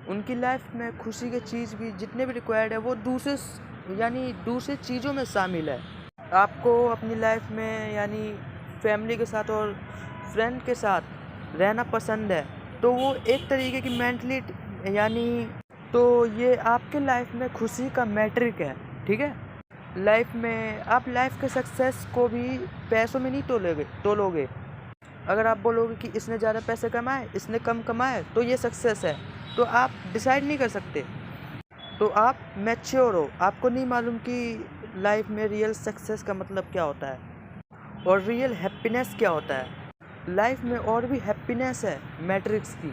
उनकी लाइफ में खुशी की चीज़ भी जितने भी रिक्वायर्ड है, वो यानी दूसरी चीज़ों में शामिल है। आपको अपनी लाइफ में यानी फैमिली के साथ और फ्रेंड के साथ रहना पसंद है, तो वो एक तरीके की मेंटली यानी तो ये आपके लाइफ में खुशी का मैट्रिक है, ठीक है। लाइफ में आप लाइफ के सक्सेस को भी पैसों में नहीं तोलोगे। अगर आप बोलोगे कि इसने ज़्यादा पैसे कमाए, इसने कम कमाए, तो ये सक्सेस है, तो आप डिसाइड नहीं कर सकते। तो आप मैच्योर हो, आपको नहीं मालूम कि लाइफ में रियल सक्सेस का मतलब क्या होता है और रियल हैप्पीनेस क्या होता है। लाइफ में और भी हैप्पीनेस है मैट्रिक्स की।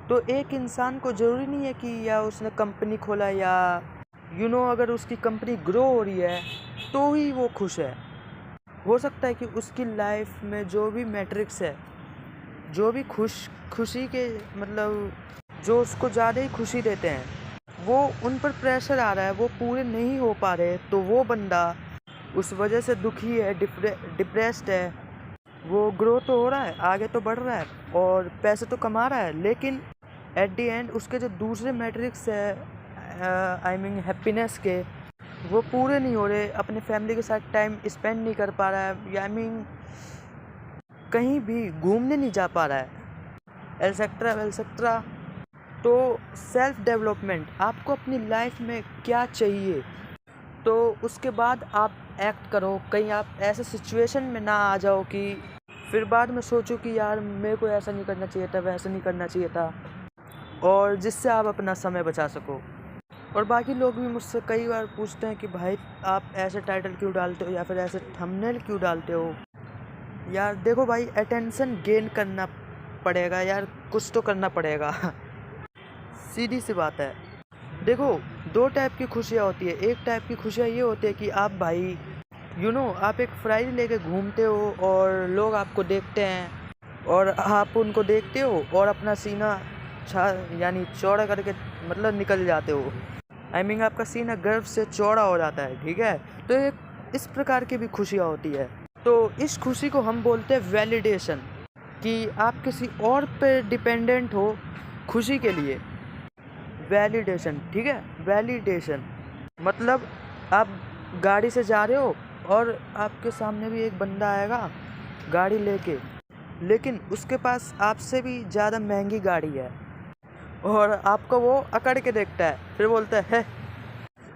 तो एक इंसान को ज़रूरी नहीं है कि या उसने कंपनी खोला या अगर उसकी कंपनी ग्रो हो रही है तो ही वो खुश है। हो सकता है कि उसकी लाइफ में जो भी मैट्रिक्स है, जो भी खुशी के मतलब जो उसको ज़्यादा ही खुशी देते हैं, वो उन पर प्रेशर आ रहा है, वो पूरे नहीं हो पा रहे, तो वो बंदा उस वजह से दुखी है, डिप्रेस्ड है। वो ग्रो तो हो रहा है, आगे तो बढ़ रहा है और पैसे तो कमा रहा है, लेकिन एट दी एंड उसके जो दूसरे मैट्रिक्स है आई मीन हैप्पीनेस के, वो पूरे नहीं हो रहे। अपने फैमिली के साथ टाइम स्पेंड नहीं कर पा रहा है, या आई मीन कहीं भी घूमने नहीं जा पा रहा है, एटसेट्रा। तो सेल्फ डेवलपमेंट, आपको अपनी लाइफ में क्या चाहिए, तो उसके बाद आप एक्ट करो। कहीं आप ऐसे सिचुएशन में ना आ जाओ कि फिर बाद में सोचो कि यार मेरे को ऐसा नहीं करना चाहिए था, वैसा नहीं करना चाहिए था, और जिससे आप अपना समय बचा सको। और बाकी लोग भी मुझसे कई बार पूछते हैं कि भाई आप ऐसे टाइटल क्यों डालते हो या फिर ऐसे थंबनेल क्यों डालते हो। यार देखो भाई, अटेंशन गेन करना पड़ेगा यार, कुछ तो करना पड़ेगा। सीधी सी बात है। देखो, दो टाइप की खुशियाँ होती है। एक टाइप की खुशियाँ ये होती है कि आप भाई आप एक फ्राइज लेके घूमते हो और लोग आपको देखते हैं और आप उनको देखते हो और अपना सीना यानी चौड़ा करके मतलब निकल जाते हो। आई मीन आपका सीना गर्व से चौड़ा हो जाता है, ठीक है। तो एक इस प्रकार की भी खुशियाँ होती है। तो इस खुशी को हम बोलते हैं वैलिडेशन, कि आप किसी और पे डिपेंडेंट हो खुशी के लिए। वैलिडेशन, ठीक है। वैलिडेशन मतलब आप गाड़ी से जा रहे हो और आपके सामने भी एक बंदा आएगा गाड़ी लेके, लेकिन उसके पास आपसे भी ज़्यादा महंगी गाड़ी है और आपको वो अकड़ के देखता है, फिर बोलता है।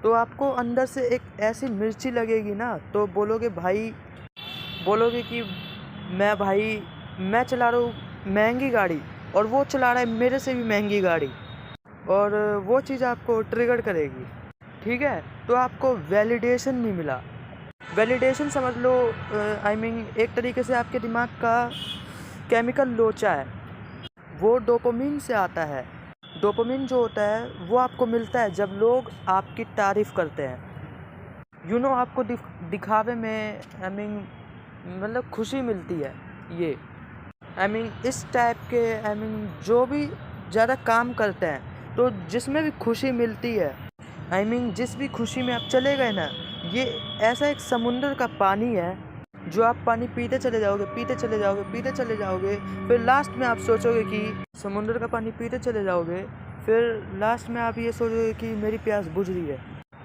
तो आपको अंदर से एक ऐसी मिर्ची लगेगी ना, तो बोलोगे कि मैं चला रहा हूँ महंगी गाड़ी और वो चला रहा है मेरे से भी महंगी गाड़ी, और वो चीज़ आपको ट्रिगर करेगी, ठीक है। तो आपको वैलिडेशन नहीं मिला। वैलिडेशन समझ लो आई मीन एक तरीके से आपके दिमाग का केमिकल लोचा है, वो डोपामिन से आता है। डोपामिन जो होता है वो आपको मिलता है जब लोग आपकी तारीफ़ करते हैं। आपको दिखावे में आई मीन मतलब खुशी मिलती है। ये आई मीन इस टाइप के आई मीन जो भी ज़्यादा काम करते हैं, तो जिसमें भी खुशी मिलती है, आई मीन जिस भी खुशी में आप चले गए ना, ये ऐसा एक समुंदर का पानी है जो आप पानी पीते चले जाओगे, फिर लास्ट में आप सोचोगे कि समुंदर का पानी पीते चले जाओगे, फिर लास्ट में आप ये सोचोगे कि मेरी प्यास बुझ रही है,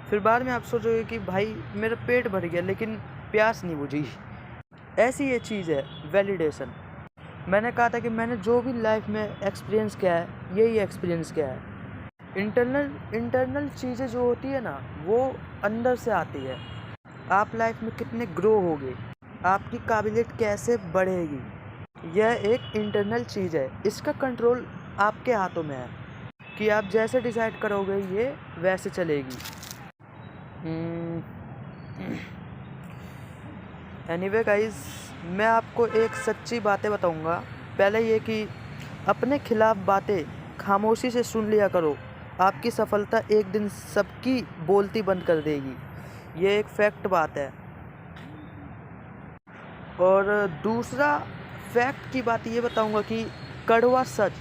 फिर बाद में आप सोचोगे कि भाई मेरा पेट भर गया लेकिन प्यास नहीं बुझी। ऐसी ये चीज़ है वैलिडेशन। मैंने कहा था कि मैंने जो भी लाइफ में एक्सपीरियंस किया है, यही एक्सपीरियंस किया है। इंटरनल चीज़ें जो होती है ना, वो अंदर से आती है। आप लाइफ में कितने ग्रो होगे, आपकी काबिलियत कैसे बढ़ेगी, यह एक इंटरनल चीज़ है। इसका कंट्रोल आपके हाथों में है कि आप जैसे डिसाइड करोगे ये वैसे चलेगी। एनीवे गाइस, मैं आपको एक सच्ची बातें बताऊंगा। पहले ये कि अपने खिलाफ बातें खामोशी से सुन लिया करो। आपकी सफलता एक दिन सबकी बोलती बंद कर देगी, ये एक फैक्ट बात है। और दूसरा फैक्ट की बात ये बताऊंगा कि कड़वा सच,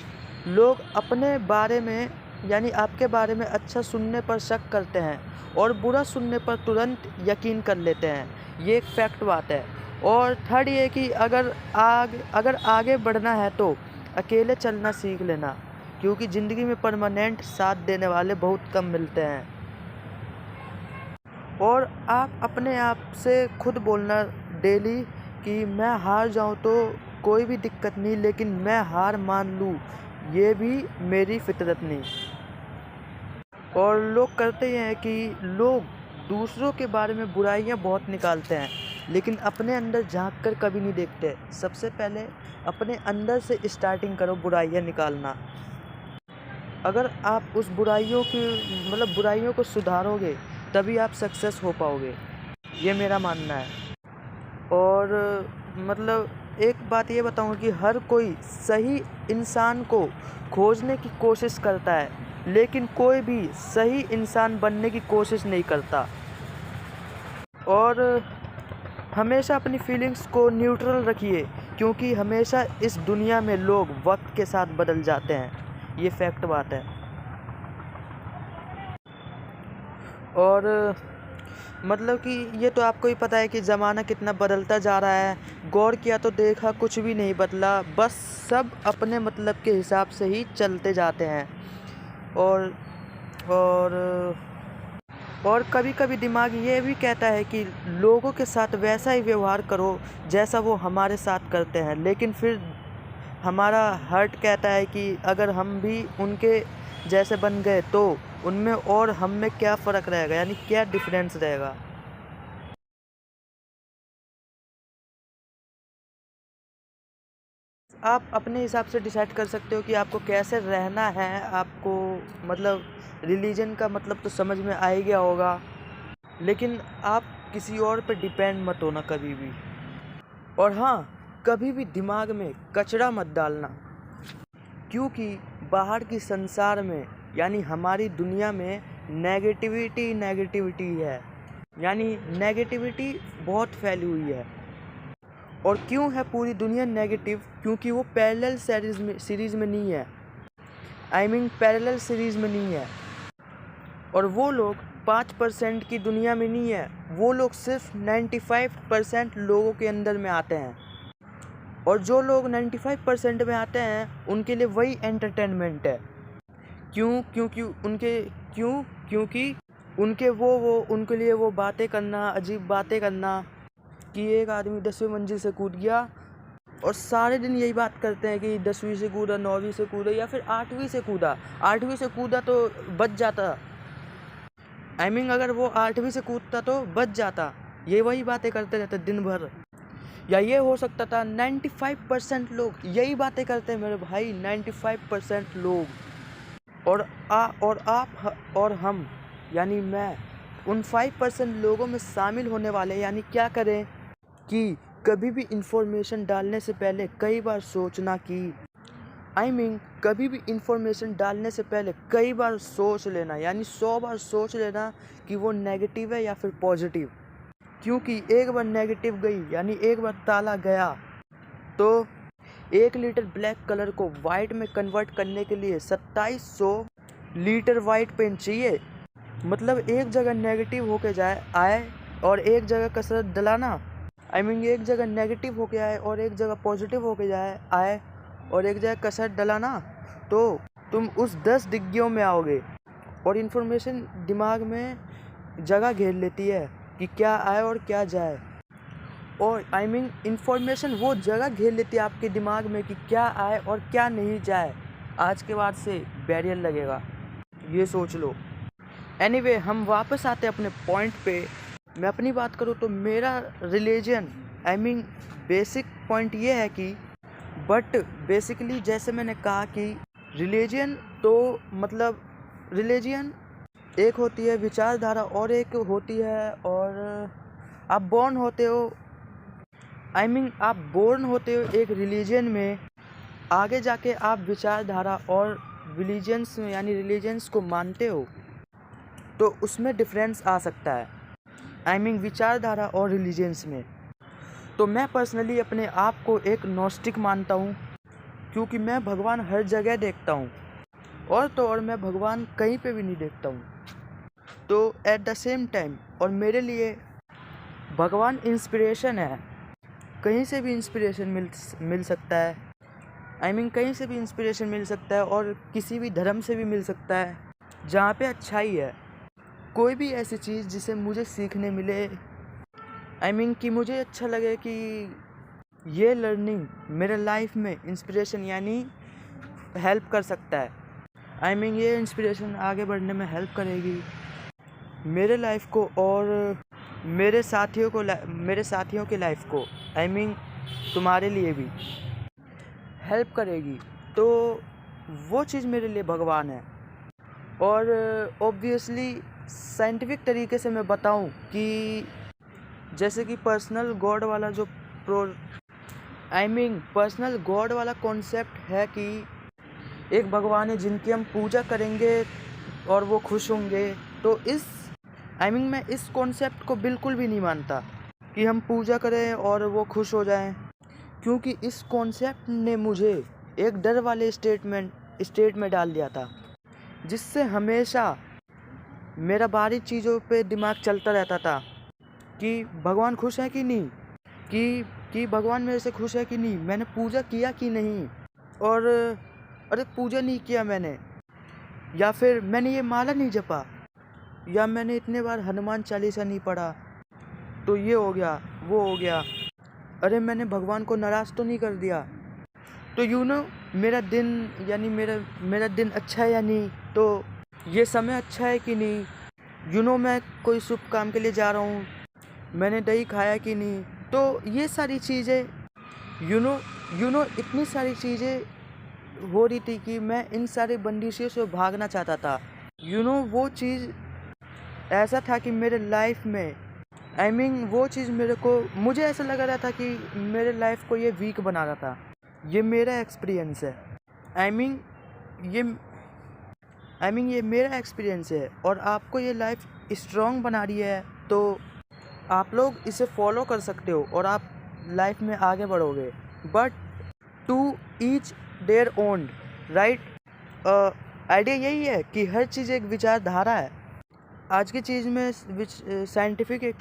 लोग अपने बारे में यानी आपके बारे में अच्छा सुनने पर शक करते हैं और बुरा सुनने पर तुरंत यकीन कर लेते हैं, ये एक फैक्ट बात है। और थर्ड ये कि अगर आगे बढ़ना है तो अकेले चलना सीख लेना, क्योंकि ज़िंदगी में परमानेंट साथ देने वाले बहुत कम मिलते हैं। और आप अपने आप से खुद बोलना डेली कि मैं हार जाऊं तो कोई भी दिक्कत नहीं, लेकिन मैं हार मान लूं ये भी मेरी फितरत नहीं। और लोग करते हैं कि लोग दूसरों के बारे में बुराइयां बहुत निकालते हैं, लेकिन अपने अंदर झांक कर कभी नहीं देखते। सबसे पहले अपने अंदर से स्टार्टिंग करो बुराइयां निकालना। अगर आप उस बुराइयों को सुधारोगे तभी आप सक्सेस हो पाओगे, ये मेरा मानना है। और एक बात ये बताऊँ कि हर कोई सही इंसान को खोजने की कोशिश करता है, लेकिन कोई भी सही इंसान बनने की कोशिश नहीं करता। और हमेशा अपनी फीलिंग्स को न्यूट्रल रखिए, क्योंकि हमेशा इस दुनिया में लोग वक्त के साथ बदल जाते हैं, ये फैक्ट बात है। और कि ये तो आपको ही पता है कि ज़माना कितना बदलता जा रहा है। गौर किया तो देखा कुछ भी नहीं बदला, बस सब अपने मतलब के हिसाब से ही चलते जाते हैं। और कभी कभी दिमाग ये भी कहता है कि लोगों के साथ वैसा ही व्यवहार करो जैसा वो हमारे साथ करते हैं, लेकिन फिर हमारा हार्ट कहता है कि अगर हम भी उनके जैसे बन गए तो उनमें और हम में क्या फ़र्क रहेगा, यानी क्या डिफरेंस रहेगा। आप अपने हिसाब से डिसाइड कर सकते हो कि आपको कैसे रहना है। आपको रिलीजन का तो समझ में आ ही गया होगा, लेकिन आप किसी और पर डिपेंड मत होना कभी भी। और हाँ, कभी भी दिमाग में कचरा मत डालना, क्योंकि बाहर की संसार में यानी हमारी दुनिया में नेगेटिविटी है, यानी नेगेटिविटी बहुत फैली हुई है। और क्यों है पूरी दुनिया नेगेटिव? क्योंकि वो पैरेलल सीरीज़ में नहीं है, पैरेलल सीरीज़ में नहीं है। और वो लोग 5% की दुनिया में नहीं है, वो लोग सिर्फ 95% लोगों के अंदर में आते हैं। और जो लोग 95% में आते हैं उनके लिए वही एंटरटेनमेंट है। क्योंकि उनके लिए वो बातें करना, अजीब बातें करना कि एक आदमी 10वीं मंजिल से कूद गया, और सारे दिन यही बात करते हैं कि 10वीं से कूदा, 9वीं से कूदा, या फिर 8वीं से कूदा। 8वीं से कूदा तो बच जाता, अगर वो 8वीं से कूदता तो बच जाता। ये वही बातें करते रहते दिन भर। या ये हो सकता था 95% लोग यही बातें करते हैं मेरे भाई, 95% लोग। और आप और हम यानी मैं उन 5% लोगों में शामिल होने वाले। यानी क्या करें कि कभी भी इंफॉर्मेशन डालने से पहले कई बार सोचना कि कभी भी इंफॉर्मेशन डालने से पहले कई बार सोच लेना, यानी 100 बार सोच लेना कि वो नेगेटिव है या फिर पॉजिटिव। क्योंकि एक बार नेगेटिव गई, यानी एक बार ताला गया, तो 1 लीटर ब्लैक कलर को वाइट में कन्वर्ट करने के लिए 2700 लीटर वाइट पेंट चाहिए। एक जगह नेगेटिव होके आए और एक जगह कसरत डलाना, एक जगह नेगेटिव होके आए और एक जगह पॉजिटिव होके आए और एक जगह कसरत डलाना, तो तुम उस 10 डिग्गियों में आओगे। और इन्फॉर्मेशन दिमाग में जगह घेर लेती है कि क्या आए और क्या जाए। और इन्फॉर्मेशन वो जगह घेर लेती है आपके दिमाग में कि क्या आए और क्या नहीं जाए। आज के बाद से बैरियर लगेगा, ये सोच लो। एनीवे, हम वापस आते हैं अपने पॉइंट पे। मैं अपनी बात करूँ तो मेरा रिलीजन बेसिक पॉइंट ये है कि बेसिकली जैसे मैंने कहा कि रिलीजन एक होती है विचारधारा और एक होती है, और आप बोर्न होते हो एक रिलीजन में। आगे जाके आप विचारधारा और रिलीजन्स में यानी रिलीजन्स को मानते हो तो उसमें डिफरेंस आ सकता है, विचारधारा और रिलीजन्स में। तो मैं पर्सनली अपने आप को एक नॉस्टिक मानता हूँ, क्योंकि मैं भगवान हर जगह देखता हूँ, और मैं भगवान कहीं पे भी नहीं देखता हूँ। तो एट द सेम टाइम और मेरे लिए भगवान इंस्पिरेशन है। कहीं से भी इंस्पिरेशन मिल सकता है, कहीं से भी इंस्पिरेशन मिल सकता है, और किसी भी धर्म से भी मिल सकता है जहाँ पे अच्छाई है। कोई भी ऐसी चीज़ जिसे मुझे सीखने मिले, कि मुझे अच्छा लगे कि ये लर्निंग मेरे लाइफ में इंस्पिरेशन यानी हेल्प कर सकता है। ये इंस्पिरेशन आगे बढ़ने में हेल्प करेगी मेरे लाइफ को और मेरे साथियों की लाइफ को, तुम्हारे लिए भी हेल्प करेगी। तो वो चीज़ मेरे लिए भगवान है। और ऑब्वियसली साइंटिफिक तरीके से मैं बताऊं कि जैसे कि पर्सनल गॉड वाला कॉन्सेप्ट है कि एक भगवान है जिनकी हम पूजा करेंगे और वो खुश होंगे। तो मैं इस कॉन्सेप्ट को बिल्कुल भी नहीं मानता कि हम पूजा करें और वो खुश हो जाएं, क्योंकि इस कॉन्सेप्ट ने मुझे एक डर वाले स्टेट में डाल दिया था, जिससे हमेशा मेरा बाहरी चीज़ों पे दिमाग चलता रहता था कि भगवान खुश है कि नहीं, कि भगवान मेरे से खुश है कि नहीं, मैंने पूजा किया कि नहीं, और अरे पूजा नहीं किया मैंने, या फिर मैंने ये माला नहीं जपा, या मैंने इतने बार हनुमान चालीसा नहीं पढ़ा, तो ये हो गया वो हो गया, अरे मैंने भगवान को नाराज़ तो नहीं कर दिया, तो मेरा दिन अच्छा है या नहीं, तो ये समय अच्छा है कि नहीं, मैं कोई शुभ काम के लिए जा रहा हूँ, मैंने दही खाया कि नहीं। तो ये सारी चीज़ें इतनी सारी चीज़ें हो रही थी कि मैं इन सारे बंदिशों से भागना चाहता था। वो चीज़ ऐसा था कि मेरे लाइफ में वो चीज़ मुझे ऐसा लग रहा था कि मेरे लाइफ को ये वीक बना रहा था। ये मेरा एक्सपीरियंस है। ये मेरा एक्सपीरियंस है और आपको ये लाइफ स्ट्रॉन्ग बना रही है, तो आप लोग इसे फॉलो कर सकते हो और आप लाइफ में आगे बढ़ोगे। But to each their own, right. Idea यही है कि हर चीज़ एक विचारधारा है। आज की चीज़ में साइंटिफिक एक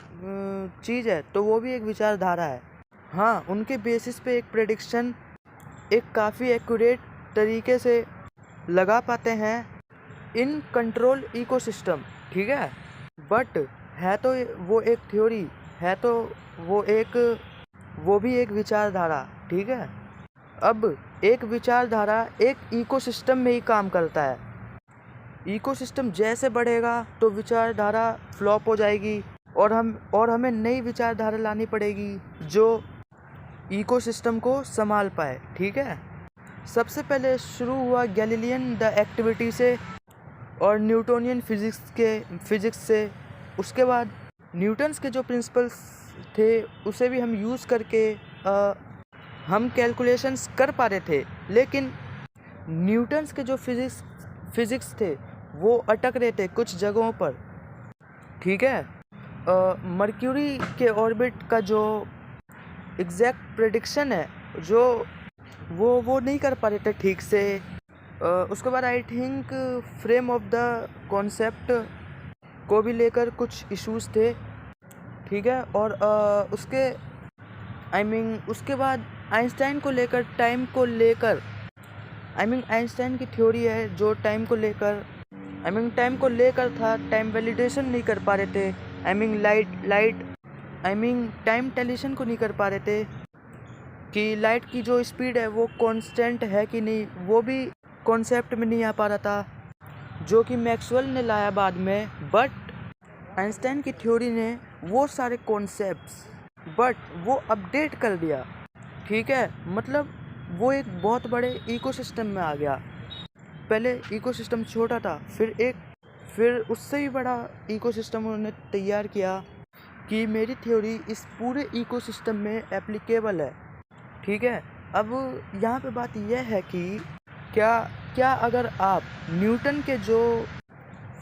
चीज़ है, तो वो भी एक विचारधारा है। हाँ, उनके बेसिस पे एक प्रेडिक्शन एक काफ़ी एक्यूरेट तरीके से लगा पाते हैं इन कंट्रोल इकोसिस्टम, ठीक है। बट है तो वो एक थ्योरी है, तो वो भी एक विचारधारा, ठीक है। अब एक विचारधारा एक इकोसिस्टम में ही काम करता है। इकोसिस्टम जैसे बढ़ेगा तो विचारधारा फ्लॉप हो जाएगी और हमें नई विचारधारा लानी पड़ेगी जो इकोसिस्टम को संभाल पाए, ठीक है। सबसे पहले शुरू हुआ गैलीलियन द एक्टिविटी से और न्यूटोनियन फिजिक्स से। उसके बाद न्यूटन्स के जो प्रिंसिपल्स थे उसे भी हम यूज़ करके हम कैलकुलेशंस कर पा रहे थे, लेकिन न्यूटन्स के जो फिजिक्स थे वो अटक रहे थे कुछ जगहों पर, ठीक है। मर्क्यूरी के ऑर्बिट का जो एग्जैक्ट प्रेडिक्शन है जो वो नहीं कर पा रहे थे ठीक से। उसके बाद I think frame of the concept को भी लेकर कुछ इश्यूज थे, ठीक है। और उसके बाद आइंस्टाइन को लेकर आइंस्टाइन की थ्योरी है जो टाइम को लेकर था। टाइम वैलिडेशन नहीं कर पा रहे थे। टाइम टेलीशन को नहीं कर पा रहे थे कि लाइट की जो स्पीड है वो कांस्टेंट है कि नहीं, वो भी कॉन्सेप्ट में नहीं आ पा रहा था, जो कि मैक्सवेल ने लाया बाद में। बट आइंस्टाइन की थ्योरी ने वो सारे कॉन्सेप्ट्स वो अपडेट कर दिया, ठीक है। मतलब वो एक बहुत बड़े इकोसिस्टम में आ गया। पहले इकोसिस्टम छोटा था, फिर उससे भी बड़ा इकोसिस्टम उन्होंने तैयार किया कि मेरी थ्योरी इस पूरे इकोसिस्टम में एप्लीकेबल है, ठीक है। अब यहाँ पे बात यह है कि क्या अगर आप न्यूटन के जो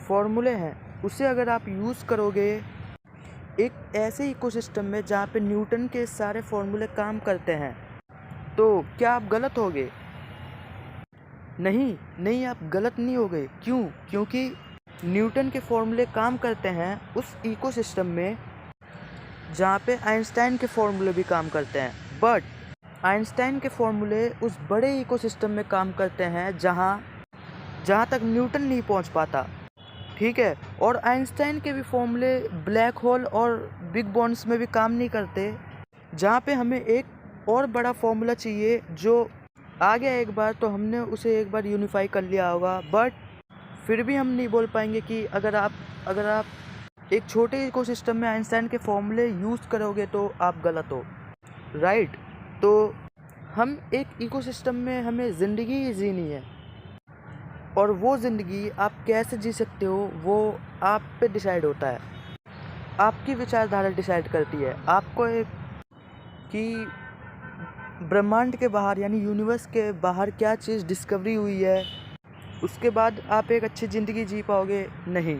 फॉर्मूले हैं उसे अगर आप यूज़ करोगे एक ऐसे इकोसिस्टम में जहाँ पे न्यूटन के सारे फॉर्मूले काम करते हैं, तो क्या आप गलत होगे? नहीं, आप गलत नहीं होगे। क्यों? क्योंकि न्यूटन के फॉर्मूले काम करते हैं उस इकोसिस्टम में जहाँ पे आइंस्टाइन के फॉर्मूले भी काम करते हैं। बट आइंस्टाइन के फॉर्मूले उस बड़े इकोसिस्टम में काम करते हैं जहाँ तक न्यूटन नहीं पहुँच पाता। ठीक है। और आइंस्टाइन के भी फॉर्मूले ब्लैक होल और बिग बैंग्स में भी काम नहीं करते, जहाँ पे हमें एक और बड़ा फॉर्मूला चाहिए जो आ गया एक बार तो हमने उसे एक बार यूनिफाई कर लिया होगा, बट फिर भी हम नहीं बोल पाएंगे कि अगर आप एक छोटे इकोसिस्टम में आइंस्टाइन के फॉर्मूले यूज़ करोगे तो आप गलत हो, राइट। तो हम एक इकोसिस्टम में हमें ज़िंदगी ही जीनी है, और वो ज़िंदगी आप कैसे जी सकते हो वो आप पे डिसाइड होता है, आपकी विचारधारा डिसाइड करती है आपको एक कि ब्रह्मांड के बाहर यानी यूनिवर्स के बाहर क्या चीज़ डिस्कवरी हुई है, उसके बाद आप एक अच्छी ज़िंदगी जी पाओगे नहीं।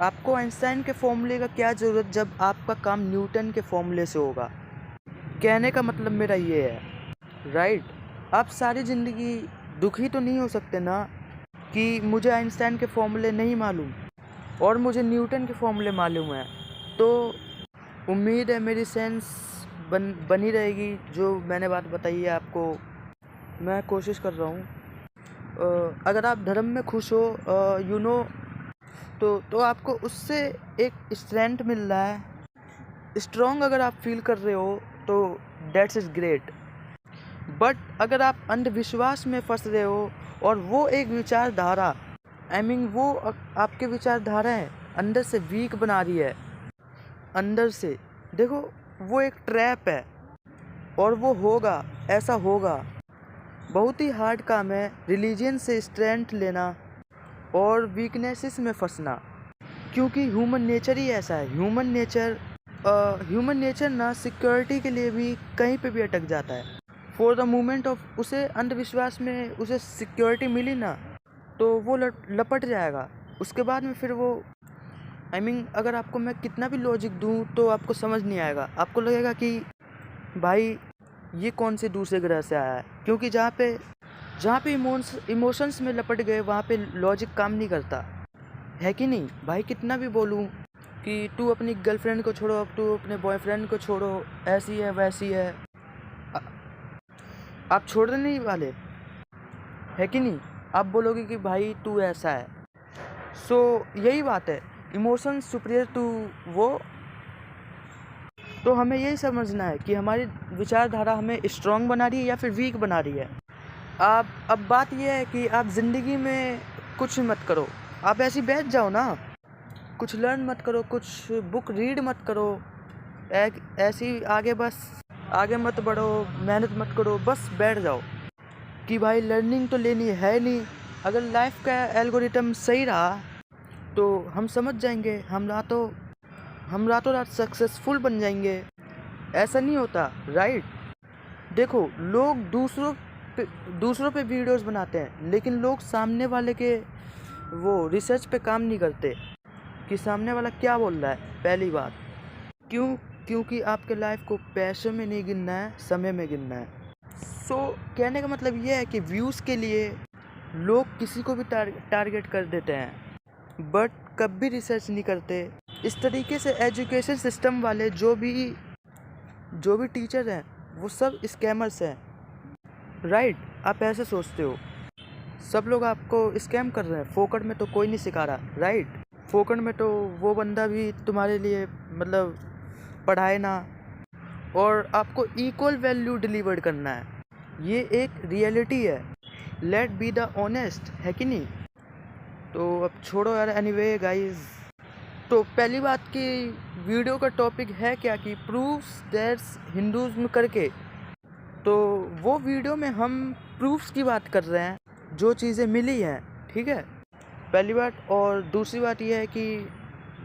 आपको आइंस्टाइन के फॉर्मूले का क्या ज़रूरत जब आपका काम न्यूटन के फॉर्मूले से होगा। कहने का मतलब मेरा ये है, राइट। आप सारी ज़िंदगी दुखी तो नहीं हो सकते ना कि मुझे आइंस्टाइन के फॉर्मूले नहीं मालूम और मुझे न्यूटन के फॉर्मूले मालूम है। तो उम्मीद है मेरी सेंस बनी रहेगी, जो मैंने बात बताई है आपको मैं कोशिश कर रहा हूँ। अगर आप धर्म में खुश हो तो आपको उससे एक स्ट्रेंथ मिल रहा है, स्ट्रॉन्ग अगर आप फील कर रहे हो तो दैट्स इज़ ग्रेट। बट अगर आप अंधविश्वास में फंस रहे हो और वो एक विचारधारा वो आपके विचारधाराएं अंदर से वीक बना रही है, अंदर से देखो वो एक ट्रैप है और वो होगा, ऐसा होगा। बहुत ही हार्ड काम है रिलीजन से स्ट्रेंथ लेना और वीकनेसेस में फंसना, क्योंकि ह्यूमन नेचर ही ऐसा है। ह्यूमन नेचर ना सिक्योरिटी के लिए भी कहीं पे भी अटक जाता है। फॉर द मोमेंट ऑफ उसे अंधविश्वास में उसे सिक्योरिटी मिली ना तो वो लपट जाएगा। उसके बाद में फिर वो अगर आपको मैं कितना भी लॉजिक दूं तो आपको समझ नहीं आएगा, आपको लगेगा कि भाई ये कौन से दूसरे ग्रह से आया है, क्योंकि जहाँ पे इमोशंस में लपट गए वहाँ पे लॉजिक काम नहीं करता है कि नहीं भाई। कितना भी बोलूँ कि तू अपनी गर्लफ्रेंड को छोड़ो, अब तू अपने बॉयफ्रेंड को छोड़ो, ऐसी है वैसी है, आप छोड़ने नहीं वाले है कि नहीं। आप बोलोगे कि भाई तू ऐसा है। सो यही बात है, इमोशन सुपीरियर टू वो। तो हमें यही समझना है कि हमारी विचारधारा हमें स्ट्रॉन्ग बना रही है या फिर वीक बना रही है। अब बात यह है कि आप ज़िंदगी में कुछ मत करो, आप ऐसी बैठ जाओ ना, कुछ लर्न मत करो, कुछ बुक रीड मत करो, ऐसी आगे मत बढ़ो, मेहनत मत करो, बस बैठ जाओ कि भाई लर्निंग तो लेनी है नहीं। अगर लाइफ का एल्गोरिथम सही रहा तो हम समझ जाएंगे, हम रातों रात सक्सेसफुल बन जाएंगे। ऐसा नहीं होता, राइट। देखो लोग दूसरों पे वीडियोस बनाते हैं, लेकिन लोग सामने वाले के वो रिसर्च पे काम नहीं करते कि सामने वाला क्या बोल रहा है। पहली बात क्योंकि आपके लाइफ को पैसे में नहीं गिनना है, समय में गिनना है। सो कहने का मतलब ये है कि व्यूज़ के लिए लोग किसी को भी टारगेट कर देते हैं, बट कभी रिसर्च नहीं करते। इस तरीके से एजुकेशन सिस्टम वाले जो भी टीचर हैं वो सब स्कैमर्स हैं, राइट। आप ऐसे सोचते हो, सब लोग आपको स्कैम कर रहे हैं, फोकट में तो कोई नहीं सिखा रहा, राइट। फोकट में तो वो बंदा भी तुम्हारे लिए मतलब पढ़ाए ना, और आपको इक्वल वैल्यू डिलीवर करना है। ये एक रियलिटी है, लेट बी द ऑनेस्ट, है कि नहीं। तो अब छोड़ो यार, एनीवे गाइस। तो पहली बात की वीडियो का टॉपिक है क्या कि प्रूफ्स दैट्स हिंदुज़्म करके। तो वो वीडियो में हम प्रूफ्स की बात कर रहे हैं, जो चीज़ें मिली हैं, ठीक है, पहली बात। और दूसरी बात यह है कि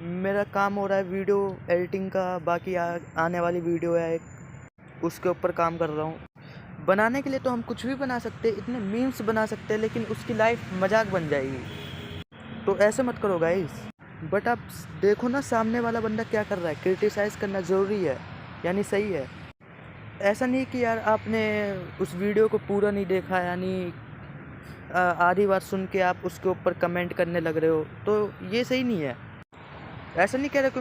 मेरा काम हो रहा है वीडियो एडिटिंग का, बाकी आने वाली वीडियो है उसके ऊपर काम कर रहा हूँ। बनाने के लिए तो हम कुछ भी बना सकते, इतने मीम्स बना सकते हैं, लेकिन उसकी लाइफ मजाक बन जाएगी। तो ऐसे मत करो गाइस। बट आप देखो ना सामने वाला बंदा क्या कर रहा है, क्रिटिसाइज़ करना ज़रूरी है, यानी सही है। ऐसा नहीं कि यार आपने उस वीडियो को पूरा नहीं देखा, यानी आधी बात सुन के आप उसके ऊपर कमेंट करने लग रहे हो, तो ये सही नहीं है। ऐसा नहीं कह रहा कि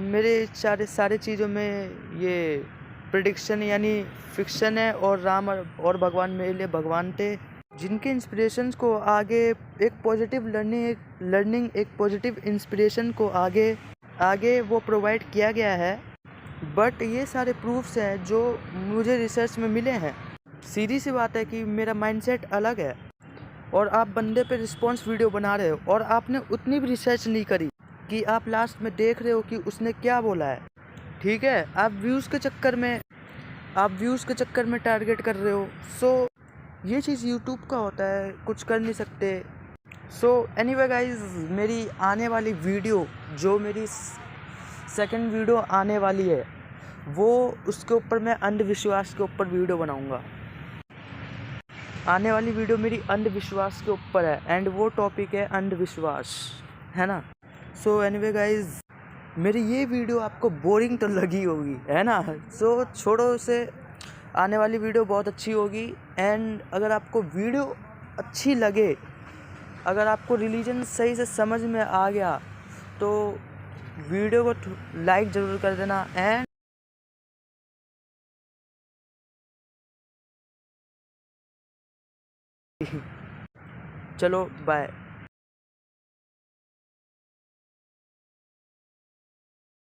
मेरे सारे चीज़ों में ये प्रेडिक्शन यानी फिक्शन है और राम और भगवान मेरे लिए भगवान थे जिनके इंस्पिरेशंस को आगे एक पॉजिटिव लर्निंग एक पॉजिटिव इंस्पिरेशन को आगे वो प्रोवाइड किया गया है। बट ये सारे प्रूफ्स हैं जो मुझे रिसर्च में मिले हैं। सीधी सी बात है कि मेरा माइंडसेट अलग है और आप बंदे पे रिस्पॉन्स वीडियो बना रहे हो और आपने उतनी भी रिसर्च नहीं करी कि आप लास्ट में देख रहे हो कि उसने क्या बोला है। ठीक है, आप व्यूज़ के चक्कर में टारगेट कर रहे हो। सो ये चीज़ यूट्यूब का होता है, कुछ कर नहीं सकते। सो एनीवे गाइज, मेरी आने वाली वीडियो जो मेरी सेकंड वीडियो आने वाली है वो उसके ऊपर मैं अंधविश्वास के ऊपर वीडियो बनाऊंगा। आने वाली वीडियो मेरी अंधविश्वास के ऊपर है एंड वो टॉपिक है अंधविश्वास, है ना। सो एनीवे गाइज, मेरी ये वीडियो आपको बोरिंग तो लगी होगी, है ना। सो छोड़ो उसे, आने वाली वीडियो बहुत अच्छी होगी। एंड अगर आपको वीडियो अच्छी लगे, अगर आपको रिलीजन सही से समझ में आ गया तो वीडियो को लाइक ज़रूर कर देना। एंड चलो बाय।